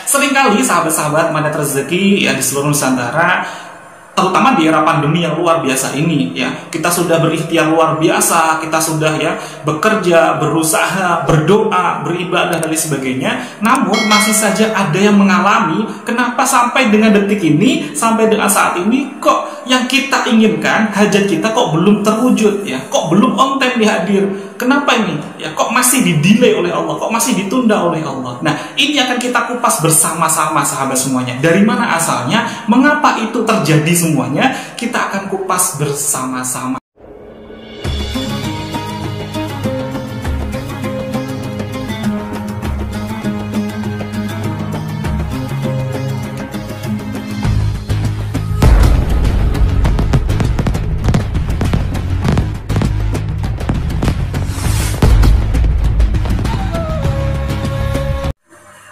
seringkali sahabat-sahabat Magnet Rezeki ya di seluruh Nusantara, terutama di era pandemi yang luar biasa ini ya, kita sudah berikhtiar luar biasa, kita sudah ya bekerja, berusaha, berdoa, beribadah dan lain sebagainya, namun masih saja ada yang mengalami kenapa sampai dengan detik ini, sampai dengan saat ini kok yang kita inginkan, hajat kita kok belum terwujud ya, kok belum on time dihadir. Kenapa ini? Ya kok masih didelay oleh Allah, kok masih ditunda oleh Allah. Nah, ini akan kita kupas bersama-sama sahabat semuanya. Dari mana asalnya? Mengapa itu terjadi semuanya? Kita akan kupas bersama-sama.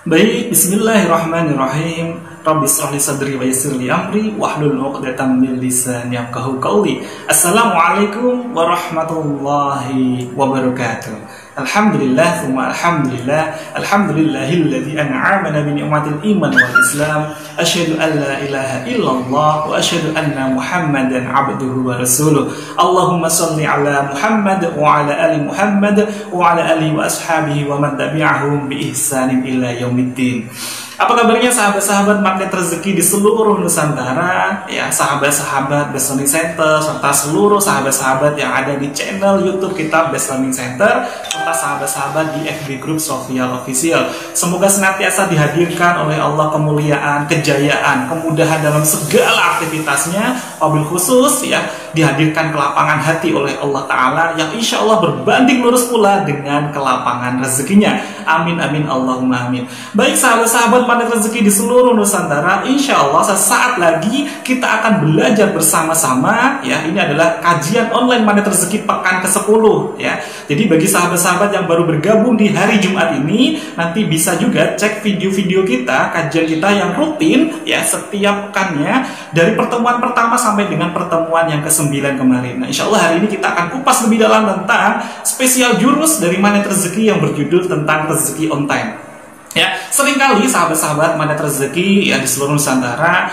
Baik, bismillahirrahmanirrahim. Rabbi shrah li sadri wa yassir li amri wahlul 'uqdatam min lisani yafqahu qawli. Assalamualaikum warahmatullahi wabarakatuh. Alhamdulillah, thumma alhamdulillah, alhamdulillahilladzi an'amana bi ni'matil iman wal islam. Asyhadu an la ilaha illallah wa asyhadu anna Muhammadan 'abduhu wa rasuluh. Allahumma shalli ala Muhammad wa ala ali Muhammad wa ala alihi wa ashabihi wa man tabi'ahum bi ihsanin ila yaumiddin. Apa kabarnya sahabat-sahabat Magnet Rezeki di seluruh Nusantara, ya sahabat-sahabat Best Learning Center, serta seluruh sahabat-sahabat yang ada di channel YouTube kita Best Learning Center, serta sahabat-sahabat di FB Group Sofia Official. Semoga senantiasa dihadirkan oleh Allah kemuliaan, kejayaan, kemudahan dalam segala aktivitasnya, wabil khusus ya dihadirkan kelapangan hati oleh Allah Ta'ala yang insya Allah berbanding lurus pula dengan kelapangan rezekinya. Amin amin Allahumma amin. Baik sahabat-sahabat Magnet Rezeki di seluruh Nusantara, insya Allah sesaat lagi kita akan belajar bersama-sama ya. Ini adalah kajian online Magnet Rezeki pekan ke-10 ya. Jadi bagi sahabat-sahabat yang baru bergabung di hari Jumat ini, nanti bisa juga cek video-video kita, kajian kita yang rutin ya setiap pekannya, dari pertemuan pertama sampai dengan pertemuan yang ke-9 kemarin. Nah, insya Allah hari ini kita akan kupas lebih dalam tentang spesial jurus dari Magnet Rezeki yang berjudul tentang rezeki on time. Ya, seringkali sahabat-sahabat Magnet Rezeki ya di seluruh Nusantara,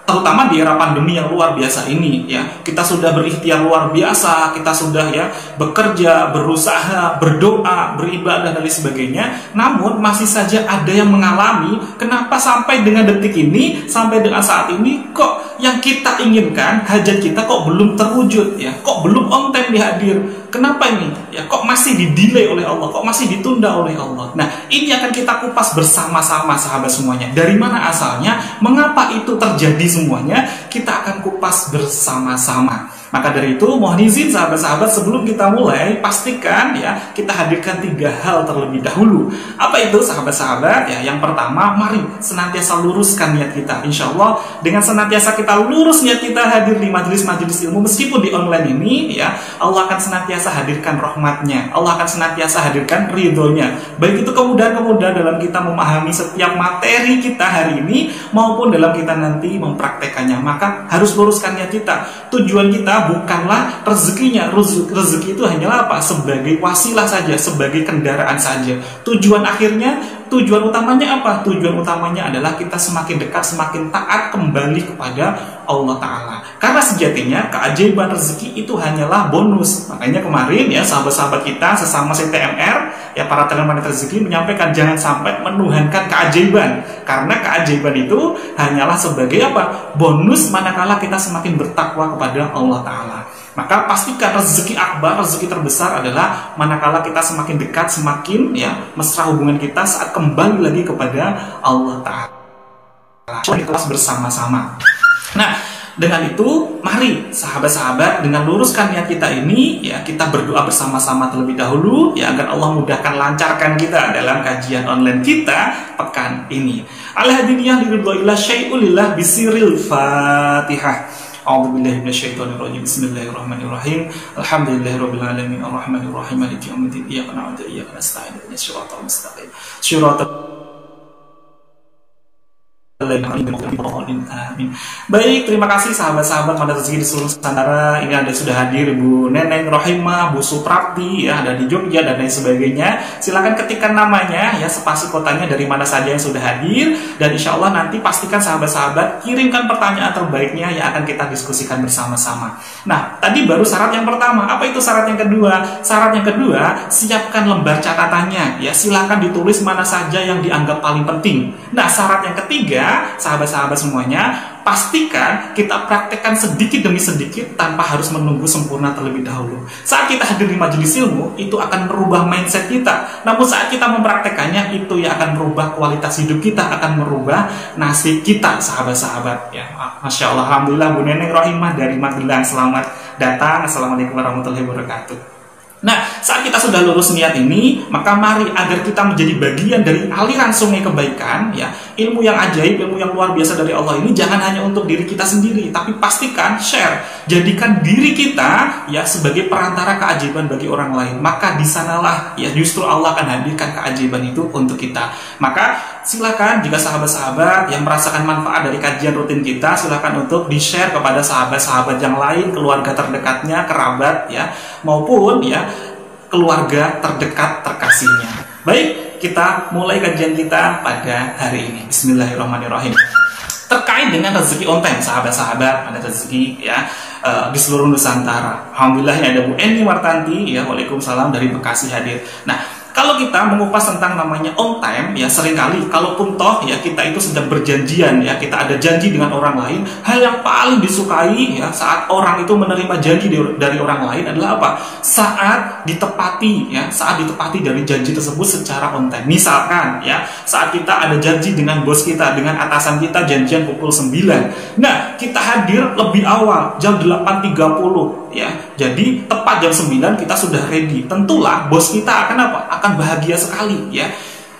terutama di era pandemi yang luar biasa ini ya, kita sudah berikhtiar luar biasa, kita sudah ya bekerja, berusaha, berdoa, beribadah dan lain sebagainya, namun masih saja ada yang mengalami kenapa sampai dengan detik ini, sampai dengan saat ini kok yang kita inginkan, hajat kita kok belum terwujud ya, kok belum on time dihadir. Kenapa ini? Ya kok masih didelay oleh Allah, kok masih ditunda oleh Allah. Nah, ini akan kita kupas bersama-sama sahabat semuanya. Dari mana asalnya? Mengapa itu terjadi semuanya? Kita akan kupas bersama-sama. Maka dari itu, mohon izin sahabat-sahabat sebelum kita mulai, pastikan ya kita hadirkan 3 hal terlebih dahulu. Apa itu sahabat-sahabat? Ya, yang pertama, mari senantiasa luruskan niat kita. Insya Allah dengan senantiasa kita lurus niat kita hadir di majelis-majelis ilmu, meskipun di online ini ya, Allah akan senantiasa hadirkan rahmatnya, Allah akan senantiasa hadirkan ridhonya. Baik itu kemudahan-kemudahan dalam kita memahami setiap materi kita hari ini, maupun dalam kita nanti mempraktekannya. Maka harus luruskan niat kita. Tujuan kita bukanlah rezekinya. Rezeki itu hanyalah apa? Sebagai wasilah saja, sebagai kendaraan saja. Tujuan akhirnya, tujuan utamanya apa? Tujuan utamanya adalah kita semakin dekat, semakin taat kembali kepada Allah Ta'ala. Karena sejatinya keajaiban rezeki itu hanyalah bonus. Makanya kemarin ya sahabat-sahabat kita sesama CTMR ya, para talent Magnet Rezeki menyampaikan jangan sampai menuhankan keajaiban, karena keajaiban itu hanyalah sebagai apa? Bonus manakala kita semakin bertakwa kepada Allah Ta'ala. Maka pastikan rezeki akbar, rezeki terbesar adalah manakala kita semakin dekat, semakin ya mesra hubungan kita saat kembali lagi kepada Allah Ta'ala. Kita bersama-sama. Nah, dengan itu, mari sahabat-sahabat dengan luruskan niat kita ini ya, kita berdoa bersama-sama terlebih dahulu ya, agar Allah mudahkan, lancarkan kita dalam kajian online kita pekan ini. Al-hadiniyah liridhoillah syai'ulillah bisiril Fatihah. A'udzubillahi minasyaitonirrajim. Bismillahirrahmanirrahim. Alhamdulillahirabbil alamin arrahmanirrahim maliki yaumiddin. Iyyaka na'budu wa iyyaka nasta'in. Ihdinas siratal mustaqim. Shiratal Amin. Baik, terima kasih sahabat-sahabat Mandat Rezeki di seluruh Nusantara. Ini ada sudah hadir Bu Neneng Rohimah, Bu Suprapti, ya, ada di Jogja dan lain sebagainya. Silakan ketikkan namanya, ya, spasi kotanya dari mana saja yang sudah hadir. Dan insya Allah nanti pastikan sahabat-sahabat kirimkan pertanyaan terbaiknya yang akan kita diskusikan bersama-sama. Nah, tadi baru syarat yang pertama. Apa itu syarat yang kedua? Syarat yang kedua, siapkan lembar catatannya. Ya, silakan ditulis mana saja yang dianggap paling penting. Nah, syarat yang ketiga, sahabat-sahabat semuanya, pastikan kita praktekkan sedikit demi sedikit tanpa harus menunggu sempurna terlebih dahulu. Saat kita hadir di majelis ilmu, itu akan merubah mindset kita. Namun saat kita mempraktekannya, itu yang akan merubah kualitas hidup kita, akan merubah nasib kita, sahabat-sahabat. Ya, Masya Allah, Alhamdulillah, Bu Neneng Rohimah dari Magelang, selamat datang. Assalamualaikum warahmatullahi wabarakatuh. Nah, saat kita sudah lurus niat ini, maka mari agar kita menjadi bagian dari aliran sungai kebaikan, ya, ilmu yang ajaib, ilmu yang luar biasa dari Allah ini jangan hanya untuk diri kita sendiri, tapi pastikan share, jadikan diri kita, ya, sebagai perantara keajaiban bagi orang lain. Maka di sanalah, ya, justru Allah akan hadirkan keajaiban itu untuk kita. Maka silakan jika sahabat-sahabat yang merasakan manfaat dari kajian rutin kita, silakan untuk di-share kepada sahabat-sahabat yang lain, keluarga terdekatnya, kerabat, ya, maupun, ya, keluarga terdekat terkasihnya. Baik, kita mulai kajian kita pada hari ini. Bismillahirrahmanirrahim. Terkait dengan rezeki on time, sahabat-sahabat, ada rezeki, ya, di seluruh Nusantara. Alhamdulillah, ini ada Bu Eni Martanti, ya, waalaikumsalam, dari Bekasi hadir. Nah, kalau kita mengupas tentang namanya on time, ya, seringkali kalaupun toh, ya, kita itu sedang berjanjian, ya, kita ada janji dengan orang lain, hal yang paling disukai, ya, saat orang itu menerima janji dari orang lain adalah apa? Saat ditepati, ya, saat ditepati dari janji tersebut secara on time. Misalkan, ya, saat kita ada janji dengan bos kita, dengan atasan kita, janjian pukul 9. Nah, kita hadir lebih awal, jam 8.30, ya. Jadi tepat jam 9 kita sudah ready. Tentulah bos kita akan apa? Akan bahagia sekali, ya.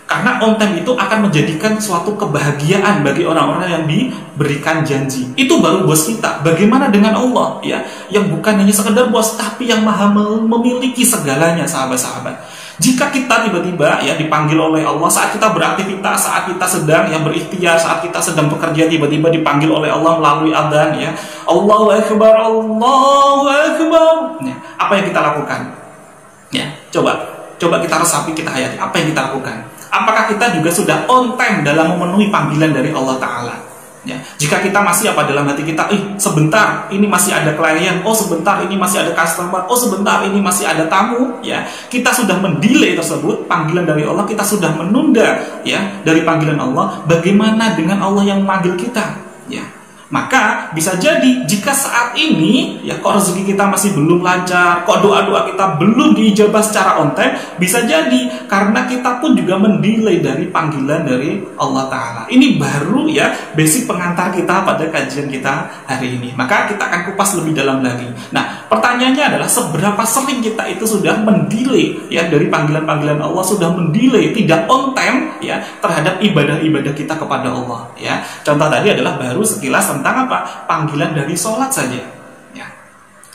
Karena on time itu akan menjadikan suatu kebahagiaan bagi orang-orang yang diberikan janji. Itu baru bos kita. Bagaimana dengan Allah, ya, yang bukan hanya sekedar bos, tapi yang maha memiliki segalanya, sahabat-sahabat. Jika kita tiba-tiba, ya, dipanggil oleh Allah saat kita beraktivitas, saat kita sedang, ya, berikhtiar, saat kita sedang bekerja, tiba-tiba dipanggil oleh Allah melalui adzan, ya, Allahu Akbar, Allahu Akbar. Ya, apa yang kita lakukan? Ya, coba kita resapi, kita hayati. Apa yang kita lakukan? Apakah kita juga sudah on time dalam memenuhi panggilan dari Allah Ta'ala? Ya, jika kita masih apa dalam hati kita, sebentar ini masih ada klien, oh sebentar ini masih ada customer, oh sebentar ini masih ada tamu, ya, kita sudah mendelay tersebut panggilan dari Allah, kita sudah menunda, ya, dari panggilan Allah. Bagaimana dengan Allah yang memanggil kita, ya? Maka bisa jadi jika saat ini, ya, kok rezeki kita masih belum lancar, kok doa-doa kita belum diijabah secara on time, bisa jadi karena kita pun juga mendelay dari panggilan dari Allah Ta'ala. Ini baru, ya, basic pengantar kita pada kajian kita hari ini. Maka kita akan kupas lebih dalam lagi. Nah, pertanyaannya adalah seberapa sering kita itu sudah mendelay, ya, dari panggilan-panggilan Allah, sudah mendelay, tidak on time, ya, terhadap ibadah-ibadah kita kepada Allah, ya. Contoh tadi adalah baru sekilas tentang apa? Panggilan dari sholat saja, ya.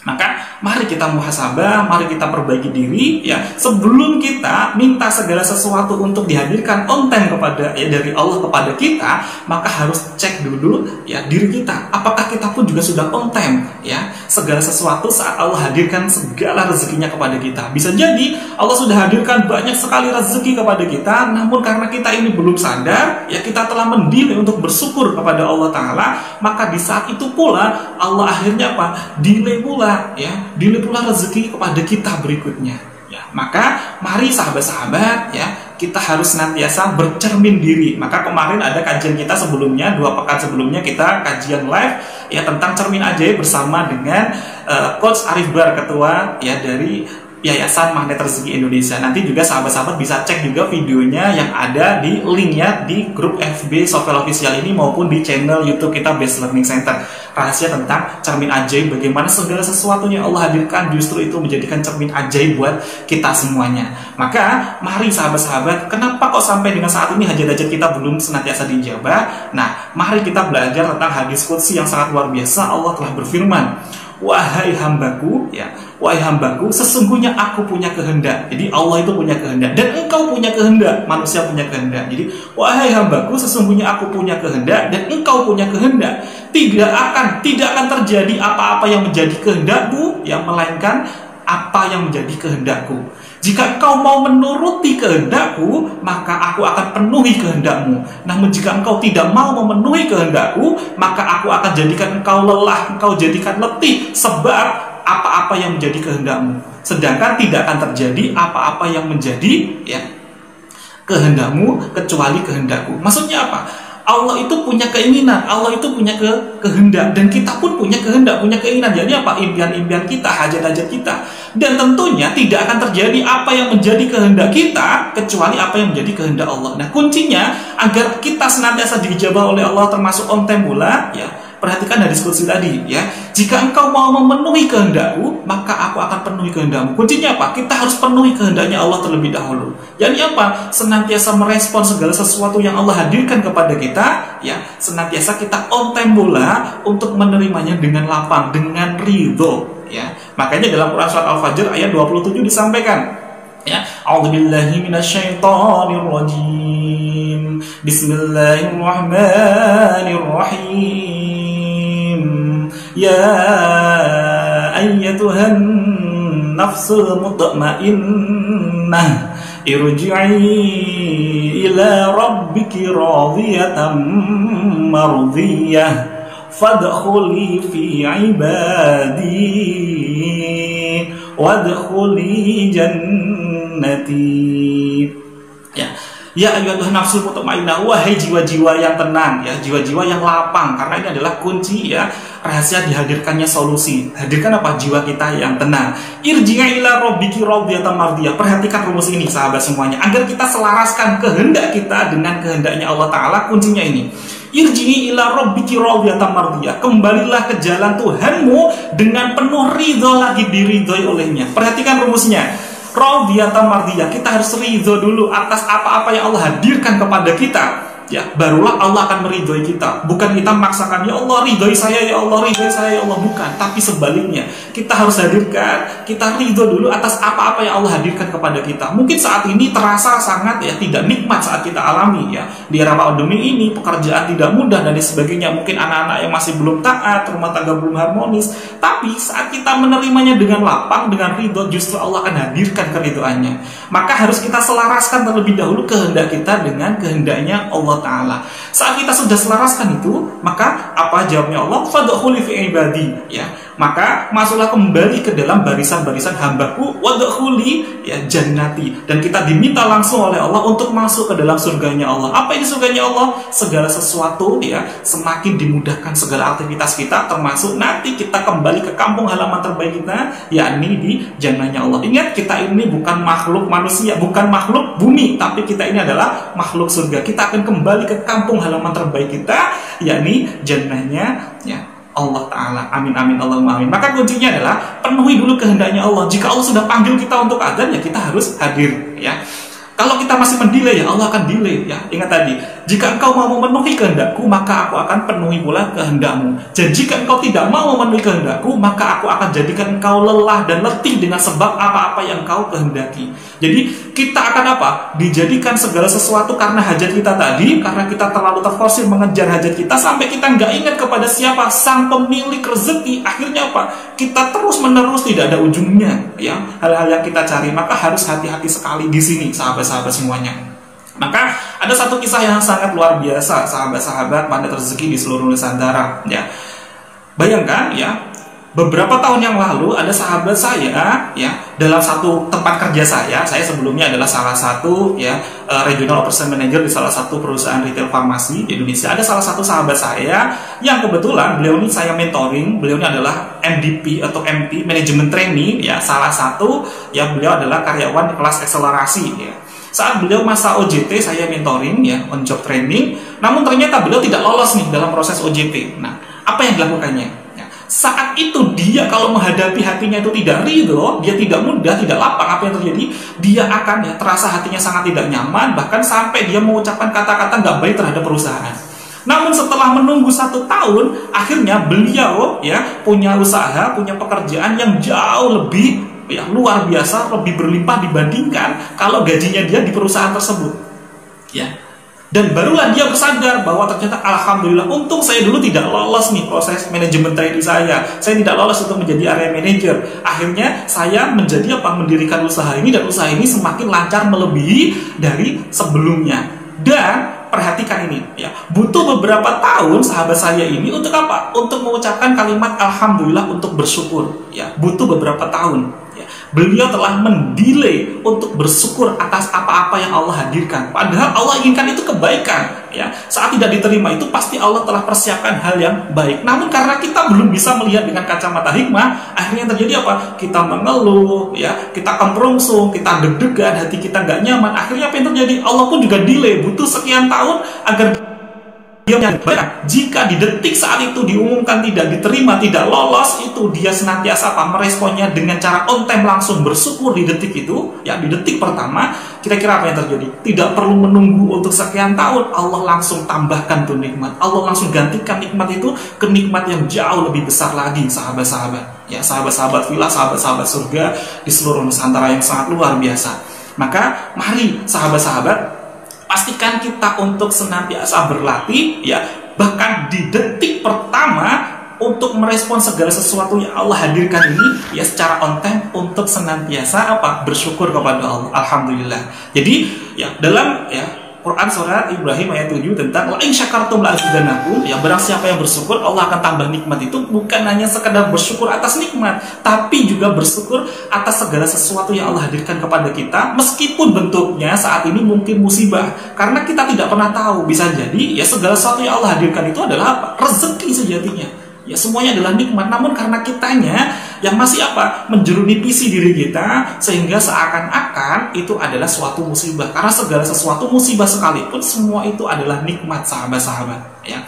Maka mari kita muhasabah, mari kita perbaiki diri, ya, sebelum kita minta segala sesuatu untuk dihadirkan on time kepada, ya, dari Allah kepada kita, maka harus cek dulu, ya, diri kita. Apakah kita pun juga sudah on time, ya, segala sesuatu saat Allah hadirkan segala rezekinya kepada kita. Bisa jadi Allah sudah hadirkan banyak sekali rezeki kepada kita, namun karena kita ini belum sadar, ya, kita telah mendelay untuk bersyukur kepada Allah Ta'ala, maka di saat itu pula Allah akhirnya apa? Delay pula, ya, delay pula rezeki kepada kita berikutnya, ya. Maka mari sahabat-sahabat, ya, kita harus senantiasa bercermin diri. Maka kemarin ada kajian kita sebelumnya, 2 pekan sebelumnya kita kajian live, ya, tentang cermin ajaib bersama dengan Coach Arif Bar, ketua, ya, dari Yayasan Magnet Rezeki Indonesia. Nanti juga sahabat-sahabat bisa cek juga videonya yang ada di linknya di grup FB Software Official ini maupun di channel YouTube kita Best Learning Center. Rahasia tentang cermin ajaib, bagaimana segala sesuatunya Allah hadirkan justru itu menjadikan cermin ajaib buat kita semuanya. Maka mari sahabat-sahabat, kenapa kok sampai dengan saat ini hajat-hajat kita belum senantiasa dijabah? Nah, mari kita belajar tentang hadis qudsi yang sangat luar biasa. Allah telah berfirman, wahai hambaku, ya, wahai hambaku, sesungguhnya aku punya kehendak. Jadi Allah itu punya kehendak dan engkau punya kehendak, manusia punya kehendak. Jadi wahai hambaku, sesungguhnya aku punya kehendak dan engkau punya kehendak. Tidak akan terjadi apa-apa yang menjadi kehendakmu, yang melainkan apa yang menjadi kehendakku. Jika engkau mau menuruti kehendakku, maka aku akan penuhi kehendakmu. Namun jika engkau tidak mau memenuhi kehendakku, maka aku akan jadikan engkau lelah, engkau jadikan letih, sebab apa-apa yang menjadi kehendakmu. Sedangkan tidak akan terjadi apa-apa yang menjadi, ya, kehendakmu kecuali kehendakku. Maksudnya apa? Allah itu punya keinginan, Allah itu punya kehendak, dan kita pun punya kehendak, punya keinginan. Jadi apa? Impian-impian kita, hajat-hajat kita. Dan tentunya tidak akan terjadi apa yang menjadi kehendak kita kecuali apa yang menjadi kehendak Allah. Nah, kuncinya agar kita senantiasa dijabah oleh Allah, termasuk on time pula, ya. Perhatikan dari diskusi tadi, ya. Jika engkau mau memenuhi kehendakku, maka aku akan penuhi kehendakmu. Kuncinya apa? Kita harus penuhi kehendaknya Allah terlebih dahulu. Jadi apa? Senantiasa merespon segala sesuatu yang Allah hadirkan kepada kita, ya. Senantiasa kita on time pula untuk menerimanya dengan lapang, dengan ridho, ya. Makanya dalam Quran surat Al-Fajr ayat 27 disampaikan, ya, a'udzubillahi minasyaitonirrajim. Bismillahirrahmanirrahim. Ya ayyatuhan nafsul mutmainnah, irji'i ila rabbiki radiyatan mardiyah, fadkhuli fi ibadi wadkhuli jannati. Ya ayyuhan nafsul mutmainnah, wahai jiwa-jiwa yang tenang, ya, jiwa-jiwa yang lapang. Karena ini adalah kunci, ya, rahasia dihadirkannya solusi. Hadirkan apa? Jiwa kita yang tenang. Irji'a ila rabbiki radiyatan mardiyah. Perhatikan rumus ini sahabat semuanya, agar kita selaraskan kehendak kita dengan kehendaknya Allah Ta'ala. Kuncinya ini, irji'i ila rabbiki radiyatan mardiyah. Kembalilah ke jalan Tuhanmu dengan penuh ridho, lagi diridhoi olehnya. Perhatikan rumusnya, radiyatan mardiyah. Kita harus ridho dulu atas apa-apa yang Allah hadirkan kepada kita, ya, barulah Allah akan meridhoi kita. Bukan kita memaksakan, ya Allah ridhoi saya, ya Allah ridhoi saya, ya Allah, bukan. Tapi sebaliknya, kita harus hadirkan, kita ridho dulu atas apa-apa yang Allah hadirkan kepada kita. Mungkin saat ini terasa sangat, ya, tidak nikmat saat kita alami, ya, di era pandemi ini, pekerjaan tidak mudah dan sebagainya. Mungkin anak-anak yang masih belum taat, rumah tangga belum harmonis. Tapi saat kita menerimanya dengan lapang, dengan ridho, justru Allah akan hadirkan keridhoannya. Maka harus kita selaraskan terlebih dahulu kehendak kita dengan kehendaknya Allah Ta'ala. Saat kita sudah selaraskan itu, maka apa jawabnya Allah? Fadkhuli fi ibadi, ya. Maka masuklah kembali ke dalam barisan-barisan hambaku, wadkhuli, ya, jannati. Dan kita diminta langsung oleh Allah untuk masuk ke dalam surganya Allah. Apa ini surganya Allah? Segala sesuatu, ya, semakin dimudahkan segala aktivitas kita, termasuk nanti kita kembali ke kampung halaman terbaik kita, yakni di jannahnya Allah. Ingat, kita ini bukan makhluk manusia, bukan makhluk bumi, tapi kita ini adalah makhluk surga. Kita akan kembali ke kampung halaman terbaik kita, yakni jannahnya, ya, Allah Ta'ala. Amin amin Allahumma amin. Maka kuncinya adalah penuhi dulu kehendaknya Allah. Jika Allah sudah panggil kita untuk adzan, ya kita harus hadir, ya. Kalau kita masih mendelay, ya Allah akan delay, ya. Ingat tadi, jika engkau mau memenuhi kehendakku, maka aku akan penuhi pula kehendakmu. Dan jika engkau tidak mau memenuhi kehendakku, maka aku akan jadikan engkau lelah dan letih dengan sebab apa-apa yang engkau kehendaki. Jadi kita akan apa? Dijadikan segala sesuatu karena hajat kita tadi, karena kita terlalu terforsir mengejar hajat kita sampai kita nggak ingat kepada siapa sang pemilik rezeki. Akhirnya apa? Kita terus menerus tidak ada ujungnya, ya, hal-hal yang kita cari. Maka harus hati-hati sekali di sini, sahabat-sahabat semuanya. Maka ada satu kisah yang sangat luar biasa, sahabat-sahabat pandai rezeki di seluruh Nusantara, ya. Bayangkan, ya, beberapa tahun yang lalu ada sahabat saya, ya, dalam satu tempat kerja saya sebelumnya adalah salah satu, ya, regional operation manager di salah satu perusahaan retail farmasi di Indonesia. Ada salah satu sahabat saya yang kebetulan beliau ini saya mentoring. Beliau ini adalah MDP atau MP, manajemen training, ya, salah satu, ya, beliau adalah karyawan di kelas akselerasi, ya. Saat beliau masa OJT saya mentoring, ya, on job training. Namun ternyata beliau tidak lolos nih dalam proses OJT. Nah, apa yang dilakukannya? Ya, saat itu dia kalau menghadapi hatinya itu tidak ridho, dia tidak mudah, tidak lapang, apa yang terjadi? Dia akan, ya, terasa hatinya sangat tidak nyaman, bahkan sampai dia mengucapkan kata-kata nggak baik terhadap perusahaan. Namun setelah menunggu 1 tahun, akhirnya beliau ya punya usaha, punya pekerjaan yang jauh lebih ya luar biasa, lebih berlimpah dibandingkan kalau gajinya dia di perusahaan tersebut. Ya. Dan barulah dia bersadar bahwa ternyata alhamdulillah untung saya dulu tidak lolos nih proses manajemen training saya tidak lolos untuk menjadi area manager. Akhirnya saya menjadi mendirikan usaha ini, dan usaha ini semakin lancar melebihi dari sebelumnya. Dan perhatikan ini ya, butuh beberapa tahun sahabat saya ini untuk apa? Untuk mengucapkan kalimat alhamdulillah, untuk bersyukur ya. Butuh beberapa tahun. Beliau telah mendelay untuk bersyukur atas apa-apa yang Allah hadirkan. Padahal Allah inginkan itu kebaikan. Ya, saat tidak diterima itu pasti Allah telah persiapkan hal yang baik. Namun karena kita belum bisa melihat dengan kacamata hikmah, akhirnya yang terjadi apa? Kita mengeluh, ya, kita kemerungsung, kita deg-degan, hati kita nggak nyaman. Akhirnya apa yang terjadi? Allah pun juga delay, butuh sekian tahun agar dia menyadari jika di detik saat itu diumumkan tidak diterima, tidak lolos, itu dia senantiasa meresponnya dengan cara on time, langsung bersyukur di detik itu, ya di detik pertama. Kira-kira apa yang terjadi? Tidak perlu menunggu untuk sekian tahun, Allah langsung tambahkan tuh nikmat, Allah langsung gantikan nikmat itu ke nikmat yang jauh lebih besar lagi, sahabat-sahabat. Ya, sahabat-sahabat filah, sahabat-sahabat surga di seluruh Nusantara yang sangat luar biasa. Maka mari sahabat-sahabat, pastikan kita untuk senantiasa berlatih ya, bahkan di detik pertama untuk merespon segala sesuatu yang Allah hadirkan ini ya secara on time, untuk senantiasa apa? Bersyukur kepada Allah. Alhamdulillah. Jadi ya dalam ya Quran surat Ibrahim ayat 7 tentang la in syakartum la azidannakum, ya barang siapa yang bersyukur Allah akan tambah nikmat. Itu bukan hanya sekedar bersyukur atas nikmat, tapi juga bersyukur atas segala sesuatu yang Allah hadirkan kepada kita, meskipun bentuknya saat ini mungkin musibah, karena kita tidak pernah tahu, bisa jadi ya segala sesuatu yang Allah hadirkan itu adalah apa? Rezeki sejatinya. Ya semuanya adalah nikmat, namun karena kitanya yang masih apa? Menjerunipisi diri kita, sehingga seakan-akan itu adalah suatu musibah. Karena segala sesuatu musibah sekalipun, semua itu adalah nikmat, sahabat-sahabat ya.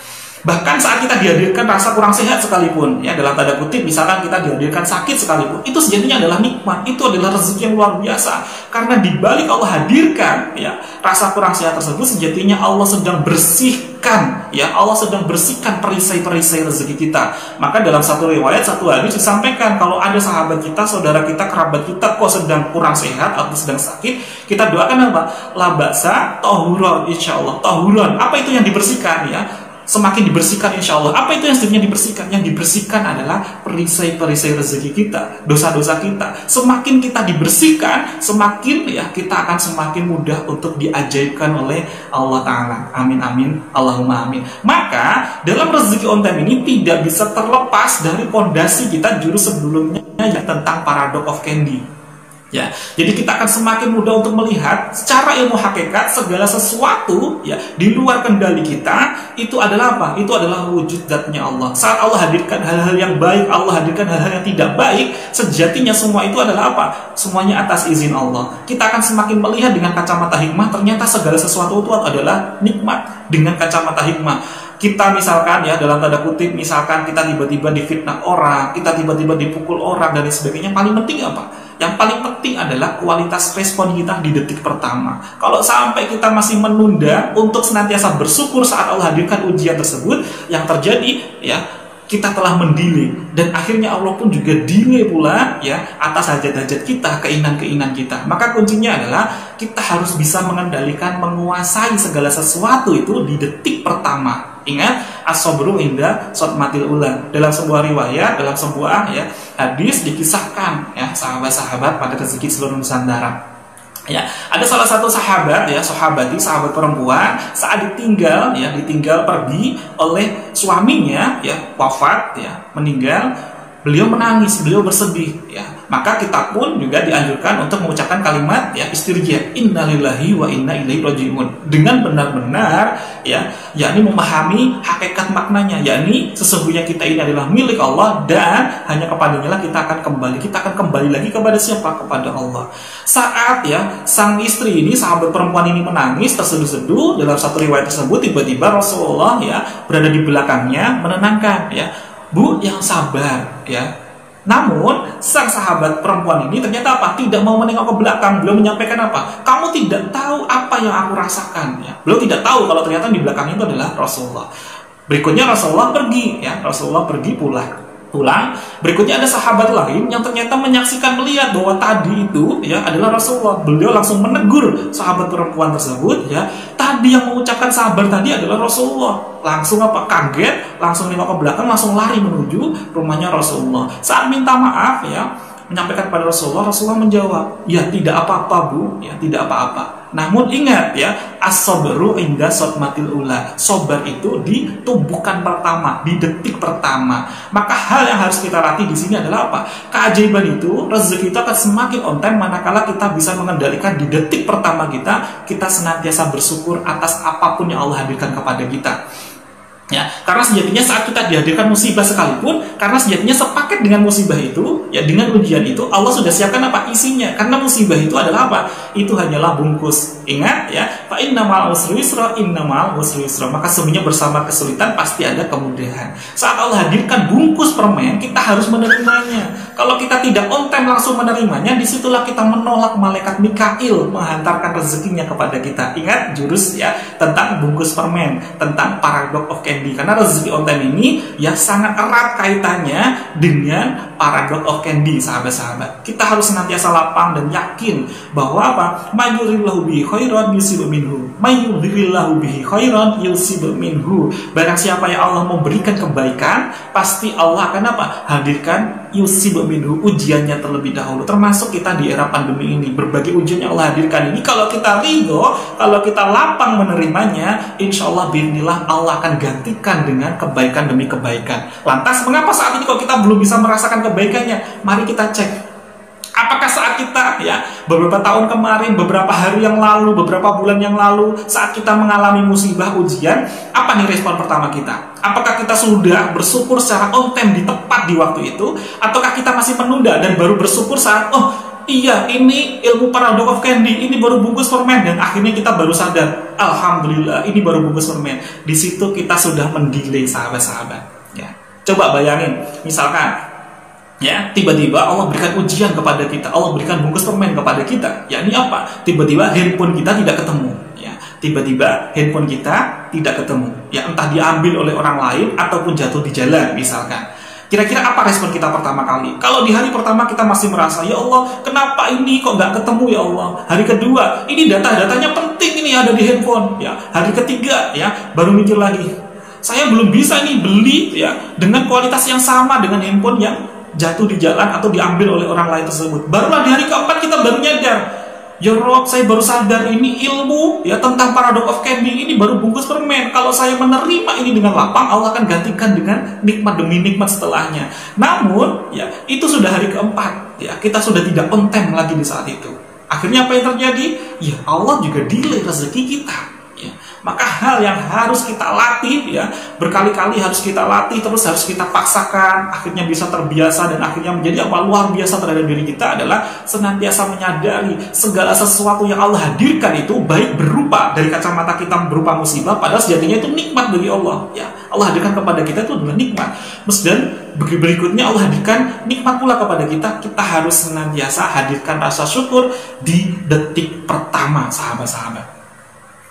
Bahkan saat kita dihadirkan rasa kurang sehat sekalipun, ya dalam tanda kutip, misalkan kita dihadirkan sakit sekalipun, itu sejatinya adalah nikmat, itu adalah rezeki yang luar biasa. Karena dibalik Allah hadirkan ya rasa kurang sehat tersebut, sejatinya Allah sedang bersihkan, ya Allah sedang bersihkan perisai-perisai rezeki kita. Maka dalam satu riwayat, satu hadis disampaikan, kalau ada sahabat kita, saudara kita, kerabat kita kok sedang kurang sehat atau sedang sakit, kita doakan apa? La ba'sa tahuron, insyaallah. Tahuron, apa itu yang dibersihkan ya? Semakin dibersihkan insya Allah. Apa itu yang sebenarnya dibersihkan? Yang dibersihkan adalah perisai-perisai rezeki kita, dosa-dosa kita. Semakin kita dibersihkan, semakin ya kita akan semakin mudah untuk diajaibkan oleh Allah Ta'ala. Amin amin, Allahumma amin. Maka dalam rezeki on time ini tidak bisa terlepas dari fondasi kita jurus sebelumnya ya, tentang paradox of candy. Ya, jadi kita akan semakin mudah untuk melihat secara ilmu hakikat segala sesuatu ya di luar kendali kita itu adalah apa? Itu adalah wujud zatnya Allah. Saat Allah hadirkan hal-hal yang baik, Allah hadirkan hal-hal yang tidak baik, sejatinya semua itu adalah apa? Semuanya atas izin Allah. Kita akan semakin melihat dengan kacamata hikmah, ternyata segala sesuatu itu adalah nikmat dengan kacamata hikmah. Kita misalkan ya dalam tanda kutip, misalkan kita tiba-tiba difitnah orang, kita tiba-tiba dipukul orang dan sebagainya, paling penting apa? Yang paling penting adalah kualitas respon kita di detik pertama. Kalau sampai kita masih menunda untuk senantiasa bersyukur saat Allah hadirkan ujian tersebut, yang terjadi ya kita telah mendelay, dan akhirnya Allah pun juga delay pula ya atas hajat-hajat kita, keinginan-keinginan kita. Maka kuncinya adalah kita harus bisa mengendalikan, menguasai segala sesuatu itu di detik pertama. Ingat, as-sabru inda sotmatil ula. Dalam sebuah riwayat, dalam sebuah ya hadis dikisahkan ya sahabat-sahabat pada rezeki seluruh Nusantara. Ya, ada salah satu sahabat ya, sahabat perempuan saat ditinggal pergi oleh suaminya ya, wafat ya, meninggal. Beliau menangis, beliau bersedih ya. Maka kita pun juga dianjurkan untuk mengucapkan kalimat ya istirja, innalillahi wa inna ilaihi rajiun, dengan benar-benar ya, yakni memahami hakikat maknanya, yakni sesungguhnya kita ini adalah milik Allah dan hanya kepadanya lah kita akan kembali. Kita akan kembali lagi kepada siapa? Kepada Allah. Saat ya sang istri ini, sahabat perempuan ini menangis terseduh-seduh, dalam satu riwayat tersebut tiba-tiba Rasulullah ya berada di belakangnya menenangkan ya, Bu, yang sabar ya. Namun sang sahabat perempuan ini ternyata apa? Tidak mau menengok ke belakang. Beliau menyampaikan apa? Kamu tidak tahu apa yang aku rasakan. Ya. Beliau tidak tahu kalau ternyata di belakang itu adalah Rasulullah. Berikutnya Rasulullah pergi, ya. Rasulullah pergi pulang. Berikutnya ada sahabat lain yang ternyata menyaksikan, melihat bahwa tadi itu ya adalah Rasulullah. Beliau langsung menegur sahabat perempuan tersebut, ya. Tadi yang mengucapkan sabar tadi adalah Rasulullah. Langsung apa? Kaget, langsung nengok ke belakang, langsung lari menuju rumahnya Rasulullah. Saat minta maaf, ya, menyampaikan pada Rasulullah, Rasulullah menjawab, ya tidak apa-apa bu, ya tidak apa-apa. Namun ingat ya, as-sabru inda sotmatil ula. Sobar itu di tumbukan pertama, di detik pertama. Maka hal yang harus kita latih di sini adalah apa? Keajaiban itu, rezeki itu akan semakin on time manakala kita bisa mengendalikan di detik pertama kita senantiasa bersyukur atas apapun yang Allah hadirkan kepada kita. Ya, karena sejatinya saat kita dihadirkan musibah sekalipun, karena sejatinya sepaket dengan musibah itu, ya dengan ujian itu Allah sudah siapkan apa isinya. Karena musibah itu adalah apa? Itu hanyalah bungkus. Ingat ya, fa innamal usri yusra, innamal usri yusra. Maka semuanya bersama kesulitan pasti ada kemudahan. Saat Allah hadirkan bungkus permen, kita harus menerimanya. Kalau kita tidak on time langsung menerimanya, disitulah kita menolak malaikat Mikail menghantarkan rezekinya kepada kita. Ingat jurus ya tentang bungkus permen, tentang paradox of candy. Karena rezeki on time ini ya sangat erat kaitannya dengan paradox of candy, sahabat-sahabat. Kita harus senantiasa lapang dan yakin bahwa apa? Mayurillahu bihi khairan yusib minhu. Mayurillahu bihi khairan yusib minhu. Barang siapa yang Allah memberikan kebaikan, pasti Allah akan apa? Hadirkan yusib minhu, ujiannya terlebih dahulu. Termasuk kita di era pandemi ini, berbagai ujian yang Allah hadirkan ini, kalau kita ridho, kalau kita lapang menerimanya, insya Allah bismillah Allah akan gantikan dengan kebaikan demi kebaikan. Lantas mengapa saat ini kok kita belum bisa merasakan kebaikannya? Mari kita cek. Apakah saat kita ya beberapa tahun kemarin, beberapa hari yang lalu, beberapa bulan yang lalu, saat kita mengalami musibah ujian, apa nih respon pertama kita? Apakah kita sudah bersyukur secara on time, di tepat di waktu itu, ataukah kita masih menunda dan baru bersyukur saat iya, ini ilmu paradox of candy, ini baru bungkus permen, dan akhirnya kita baru sadar, alhamdulillah, ini baru bungkus permen. Di situ kita sudah mendelay, sahabat-sahabat. Ya, coba bayangin, misalkan, ya tiba-tiba Allah berikan ujian kepada kita, Allah berikan bungkus permen kepada kita. Ya ini apa? Tiba-tiba handphone kita tidak ketemu. Ya, tiba-tiba handphone kita tidak ketemu. Ya entah diambil oleh orang lain ataupun jatuh di jalan, misalkan. Kira-kira apa respon kita pertama kali? Kalau di hari pertama kita masih merasa, ya Allah, kenapa ini kok nggak ketemu ya Allah? Hari kedua, ini data-datanya penting, ini ada di handphone. Ya, hari ketiga, ya baru mikir lagi, saya belum bisa nih beli ya dengan kualitas yang sama dengan handphone yang jatuh di jalan atau diambil oleh orang lain tersebut. Barulah di hari keempat kita baru nyadar, ya Rob, saya baru sadar ini ilmu ya tentang paradox of candy, ini baru bungkus permen. Kalau saya menerima ini dengan lapang, Allah akan gantikan dengan nikmat demi nikmat setelahnya. Namun ya itu sudah hari keempat, ya kita sudah tidak on time lagi di saat itu. Akhirnya apa yang terjadi? Ya Allah juga delay rezeki kita. Ya, maka hal yang harus kita latih ya berkali-kali harus kita latih, terus harus kita paksakan, akhirnya bisa terbiasa dan akhirnya menjadi apa luar biasa terhadap diri kita adalah senantiasa menyadari segala sesuatu yang Allah hadirkan itu baik berupa dari kacamata kita berupa musibah, padahal sejatinya itu nikmat dari Allah. Ya, Allah hadirkan kepada kita itu adalah nikmat. Dan berikutnya Allah hadirkan nikmat pula kepada kita. Kita harus senantiasa hadirkan rasa syukur di detik pertama, sahabat-sahabat.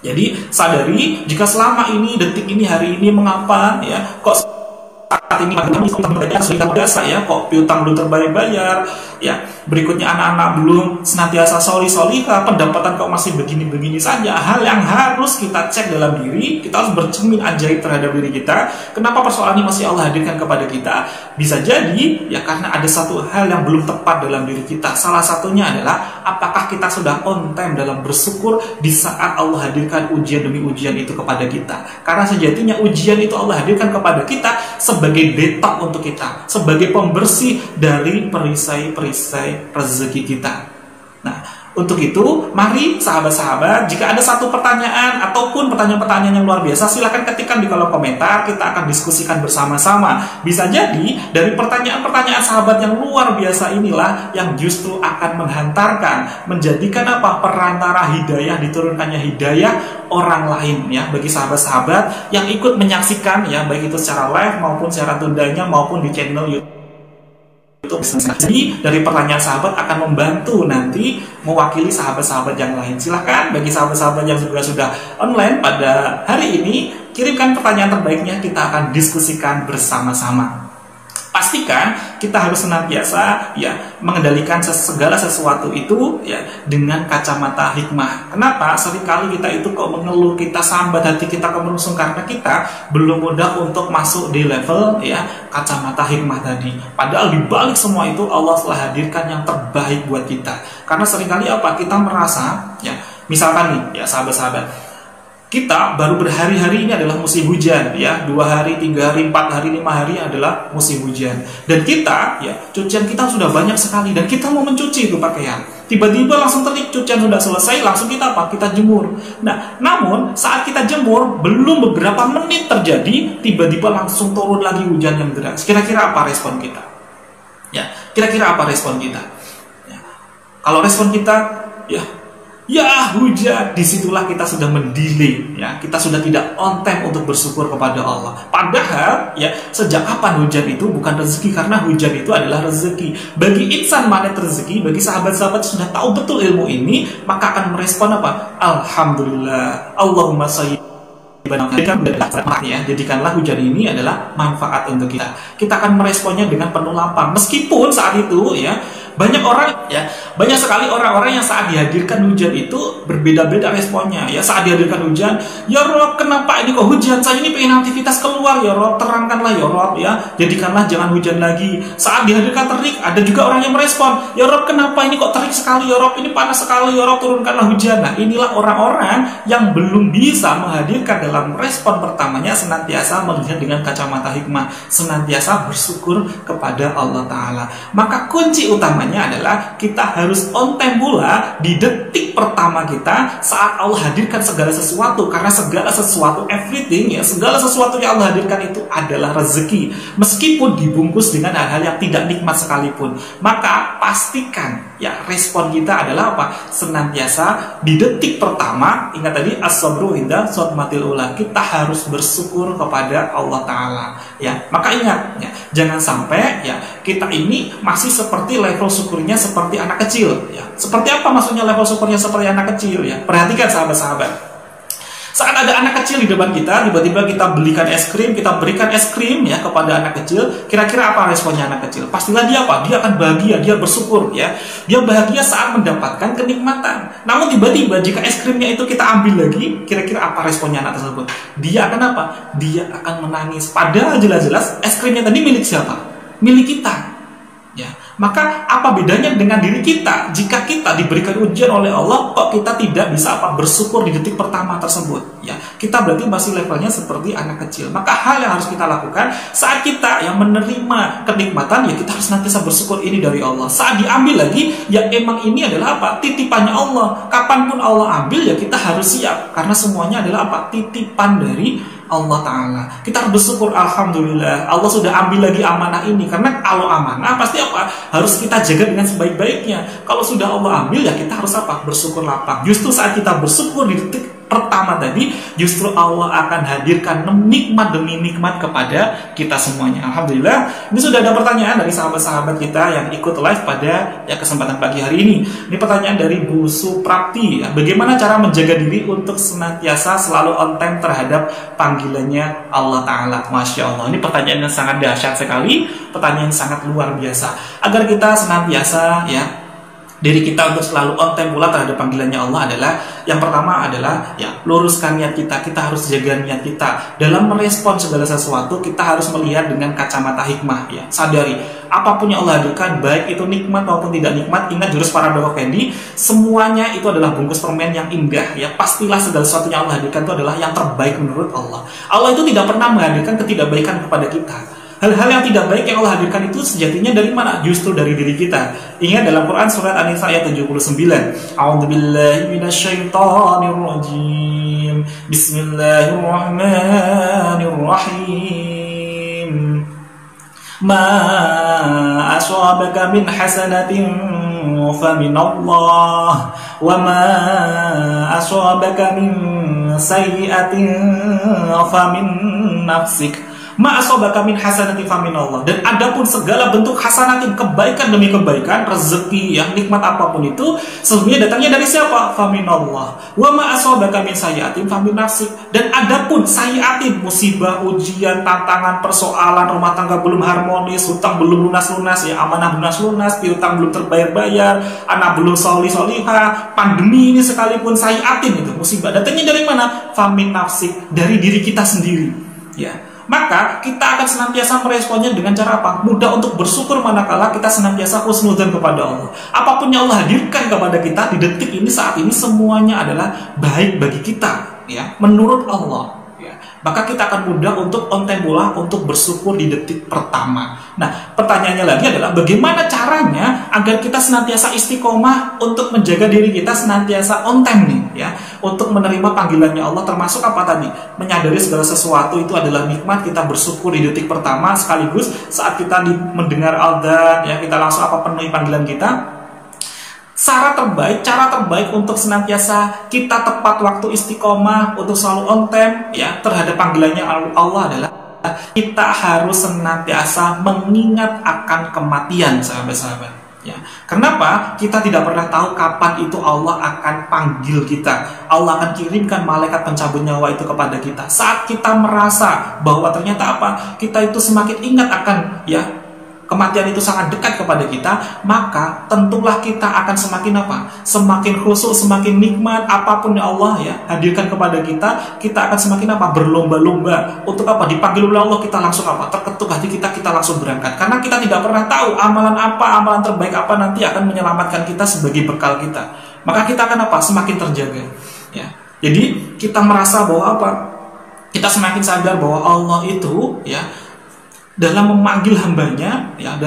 Jadi sadari jika selama ini, detik ini, hari ini mengapa ya kok saat ini biasa ya, kok piutang belum terbayar ya, berikutnya anak-anak belum senantiasa solihah, pendapatan kok masih begini-begini saja. Hal yang harus kita cek dalam diri, kita harus bercermin ajaib terhadap diri kita. Kenapa persoalan ini masih Allah hadirkan kepada kita? Bisa jadi ya karena ada satu hal yang belum tepat dalam diri kita. Salah satunya adalah apakah kita sudah on time dalam bersyukur di saat Allah hadirkan ujian demi ujian itu kepada kita. Karena sejatinya ujian itu Allah hadirkan kepada kita sebagai detox untuk kita, sebagai pembersih dari perisai-perisai rezeki kita. Nah, untuk itu, mari sahabat-sahabat, jika ada satu pertanyaan ataupun pertanyaan-pertanyaan yang luar biasa, silahkan ketikkan di kolom komentar, kita akan diskusikan bersama-sama. Bisa jadi, dari pertanyaan-pertanyaan sahabat yang luar biasa inilah yang justru akan menghantarkan, menjadikan apa? Perantara hidayah, diturunkannya hidayah orang lain ya, bagi sahabat-sahabat yang ikut menyaksikan ya, baik itu secara live maupun secara tundanya maupun di channel YouTube. Jadi dari pertanyaan sahabat akan membantu nanti mewakili sahabat-sahabat yang lain. Silahkan bagi sahabat-sahabat yang juga sudah online pada hari ini, kirimkan pertanyaan terbaiknya, kita akan diskusikan bersama-sama. Pastikan kita harus senantiasa mengendalikan segala sesuatu itu dengan kacamata hikmah. Kenapa? Seringkali kita itu kok mengeluh, kita sambat, hati kita kemerungsung karena kita belum mudah untuk masuk di level kacamata hikmah tadi. Padahal di balik semua itu Allah telah hadirkan yang terbaik buat kita. Karena seringkali kita merasa misalkan nih sahabat-sahabat, kita baru berhari-hari ini adalah musim hujan 2 hari, 3 hari, 4 hari, 5 hari adalah musim hujan. Dan kita cucian kita sudah banyak sekali dan kita mau mencuci itu pakaian. Tiba-tiba langsung terik, cucian sudah selesai, langsung kita kita jemur. Nah, namun saat kita jemur belum beberapa menit terjadi, tiba-tiba langsung turun lagi hujan yang deras. Kira-kira apa respon kita? Kira-kira apa respon kita? Kalau respon kita hujan, disitulah kita sudah mendelay, kita sudah tidak on time untuk bersyukur kepada Allah. Padahal sejak kapan hujan itu bukan rezeki? Karena hujan itu adalah rezeki. Bagi insan magnet rezeki, bagi sahabat-sahabat sudah tahu betul ilmu ini, maka akan merespon apa? Alhamdulillah, Allahumma sholli jadikanlah hujan ini adalah manfaat untuk kita. Kita akan meresponnya dengan penuh lapang. Meskipun saat itu banyak sekali orang-orang yang saat dihadirkan hujan itu berbeda-beda responnya. Saat dihadirkan hujan, ya Rob, kenapa ini kok hujan? Saya ini pengen aktivitas keluar, ya Rob, terangkanlah ya Rob, jadikanlah jangan hujan lagi. Saat dihadirkan terik, ada juga orang yang merespon, ya Rob, kenapa ini kok terik sekali ya Rob, ini panas sekali ya Rob, turunkanlah hujan. Nah, inilah orang-orang yang belum bisa menghadirkan dalam respon pertamanya senantiasa melihat dengan kacamata hikmah, senantiasa bersyukur kepada Allah Ta'ala. Maka kunci utamanya adalah kita harus on time pula di detik pertama kita saat Allah hadirkan segala sesuatu. Karena segala sesuatu, everything, segala sesuatu yang Allah hadirkan itu adalah rezeki, meskipun dibungkus dengan hal-hal yang tidak nikmat sekalipun. Maka pastikan respon kita adalah apa? Senantiasa di detik pertama, ingat tadi as-sabru inda shodmatil ula, kita harus bersyukur kepada Allah Ta'ala. Maka ingat, jangan sampai kita ini masih seperti level syukurnya seperti anak kecil. Seperti apa maksudnya level syukurnya seperti anak kecil? Perhatikan sahabat-sahabat. Saat ada anak kecil di depan kita, tiba-tiba kita belikan es krim, kita berikan es krim kepada anak kecil, kira-kira apa responnya anak kecil? Pastilah dia apa? Dia akan bahagia, dia bersyukur Dia bahagia saat mendapatkan kenikmatan. Namun tiba-tiba jika es krimnya itu kita ambil lagi, kira-kira apa responnya anak tersebut? Dia akan apa? Dia akan menangis. Padahal jelas-jelas es krimnya tadi milik siapa? Milik kita. Maka apa bedanya dengan diri kita? Jika kita diberikan ujian oleh Allah, kok kita tidak bisa bersyukur di detik pertama tersebut? Kita berarti masih levelnya seperti anak kecil. Maka hal yang harus kita lakukan saat kita menerima kenikmatan, kita harus nanti bersyukur ini dari Allah. Saat diambil lagi, emang ini adalah apa? Titipannya Allah. Kapanpun Allah ambil, kita harus siap. Karena semuanya adalah apa? Titipan dari Allah Ta'ala. Kita harus bersyukur, alhamdulillah Allah sudah ambil lagi amanah ini. Karena kalau amanah pasti apa? Harus kita jaga dengan sebaik-baiknya. Kalau sudah Allah ambil, kita harus apa? Bersyukur lapang. Justru saat kita bersyukur di detik pertama tadi, justru Allah akan hadirkan nikmat demi nikmat kepada kita semuanya. Alhamdulillah. Ini sudah ada pertanyaan dari sahabat-sahabat kita yang ikut live pada kesempatan pagi hari ini. Ini pertanyaan dari Bu Suprapti. Bagaimana cara menjaga diri untuk senantiasa selalu on time terhadap panggilannya Allah Ta'ala? Masya Allah. Ini pertanyaan yang sangat dahsyat sekali, pertanyaan yang sangat luar biasa. Agar kita senantiasa diri kita untuk selalu on time pula terhadap panggilannya Allah adalah, yang pertama adalah luruskan niat kita. Kita harus jaga niat kita dalam merespon segala sesuatu. Kita harus melihat dengan kacamata hikmah. Sadari apapun yang Allah hadirkan, baik itu nikmat maupun tidak nikmat, ingat jurus para Dawah Fendi, semuanya itu adalah bungkus permen yang indah. Pastilah segala sesuatu yang Allah hadirkan itu adalah yang terbaik menurut Allah. Allah itu tidak pernah menghadirkan ketidakbaikan kepada kita. Hal-hal yang tidak baik yang Allah hadirkan itu sejatinya dari mana? Justru dari diri kita. Ingat dalam Quran surat An-Nisa ayat 79. A'udzubillahi minasyaitonirrajim. Bismillahirrahmanirrahim. Ma asabaka min hasanatin faminallah wa ma asabaka min sayyi'atin famin nafsik. Ma asabaka min hasanatin faminallah. Dan adapun segala bentuk hasanatin, kebaikan demi kebaikan, rezeki, yang nikmat apapun itu sesungguhnya datangnya dari siapa? Faminallah. Wa ma asabaka min sayyi'atin famin nafsik. Dan adapun sayyi'atin, musibah, ujian, tantangan, persoalan, rumah tangga belum harmonis, hutang belum lunas-lunas, ya amanah belum lunas, piutang belum terbayar-bayar, anak belum solih-solihah, pandemi ini sekalipun sayyi'atin, itu musibah datangnya dari mana? Famin nafsik, dari diri kita sendiri, ya. Maka kita akan senantiasa meresponnya dengan cara apa? Mudah untuk bersyukur manakala kita senantiasa husnudzon kepada Allah. Apapun yang Allah hadirkan kepada kita di detik ini, saat ini, semuanya adalah baik bagi kita, ya, menurut Allah. Maka kita akan mudah untuk on time bola, untuk bersyukur di detik pertama. Nah, pertanyaannya lagi adalah bagaimana caranya agar kita senantiasa istiqomah untuk menjaga diri kita senantiasa on time nih, ya, untuk menerima panggilannya Allah, termasuk apa tadi? Menyadari segala sesuatu itu adalah nikmat, kita bersyukur di detik pertama, sekaligus saat kita mendengar adzan, ya, kita langsung penuhi panggilan kita. Cara terbaik untuk senantiasa kita tepat waktu, istiqomah, untuk selalu on time, ya, terhadap panggilannya Allah adalah kita harus senantiasa mengingat akan kematian, sahabat-sahabat. Ya. Kenapa? Kita tidak pernah tahu kapan itu Allah akan panggil kita. Allah akan kirimkan malaikat pencabut nyawa itu kepada kita. Saat kita merasa bahwa ternyata kita itu semakin ingat akan, ya, kematian itu sangat dekat kepada kita, maka tentulah kita akan semakin semakin khusyuk, semakin nikmat apapun yang Allah, ya, hadirkan kepada kita. Kita akan semakin berlomba-lomba untuk dipanggil oleh Allah, kita langsung terketuk hati kita langsung berangkat, karena kita tidak pernah tahu amalan terbaik apa nanti akan menyelamatkan kita sebagai bekal kita. Maka kita akan semakin terjaga, ya. Jadi kita merasa bahwa kita semakin sadar bahwa Allah itu, ya, dalam memanggil hambanya, ya,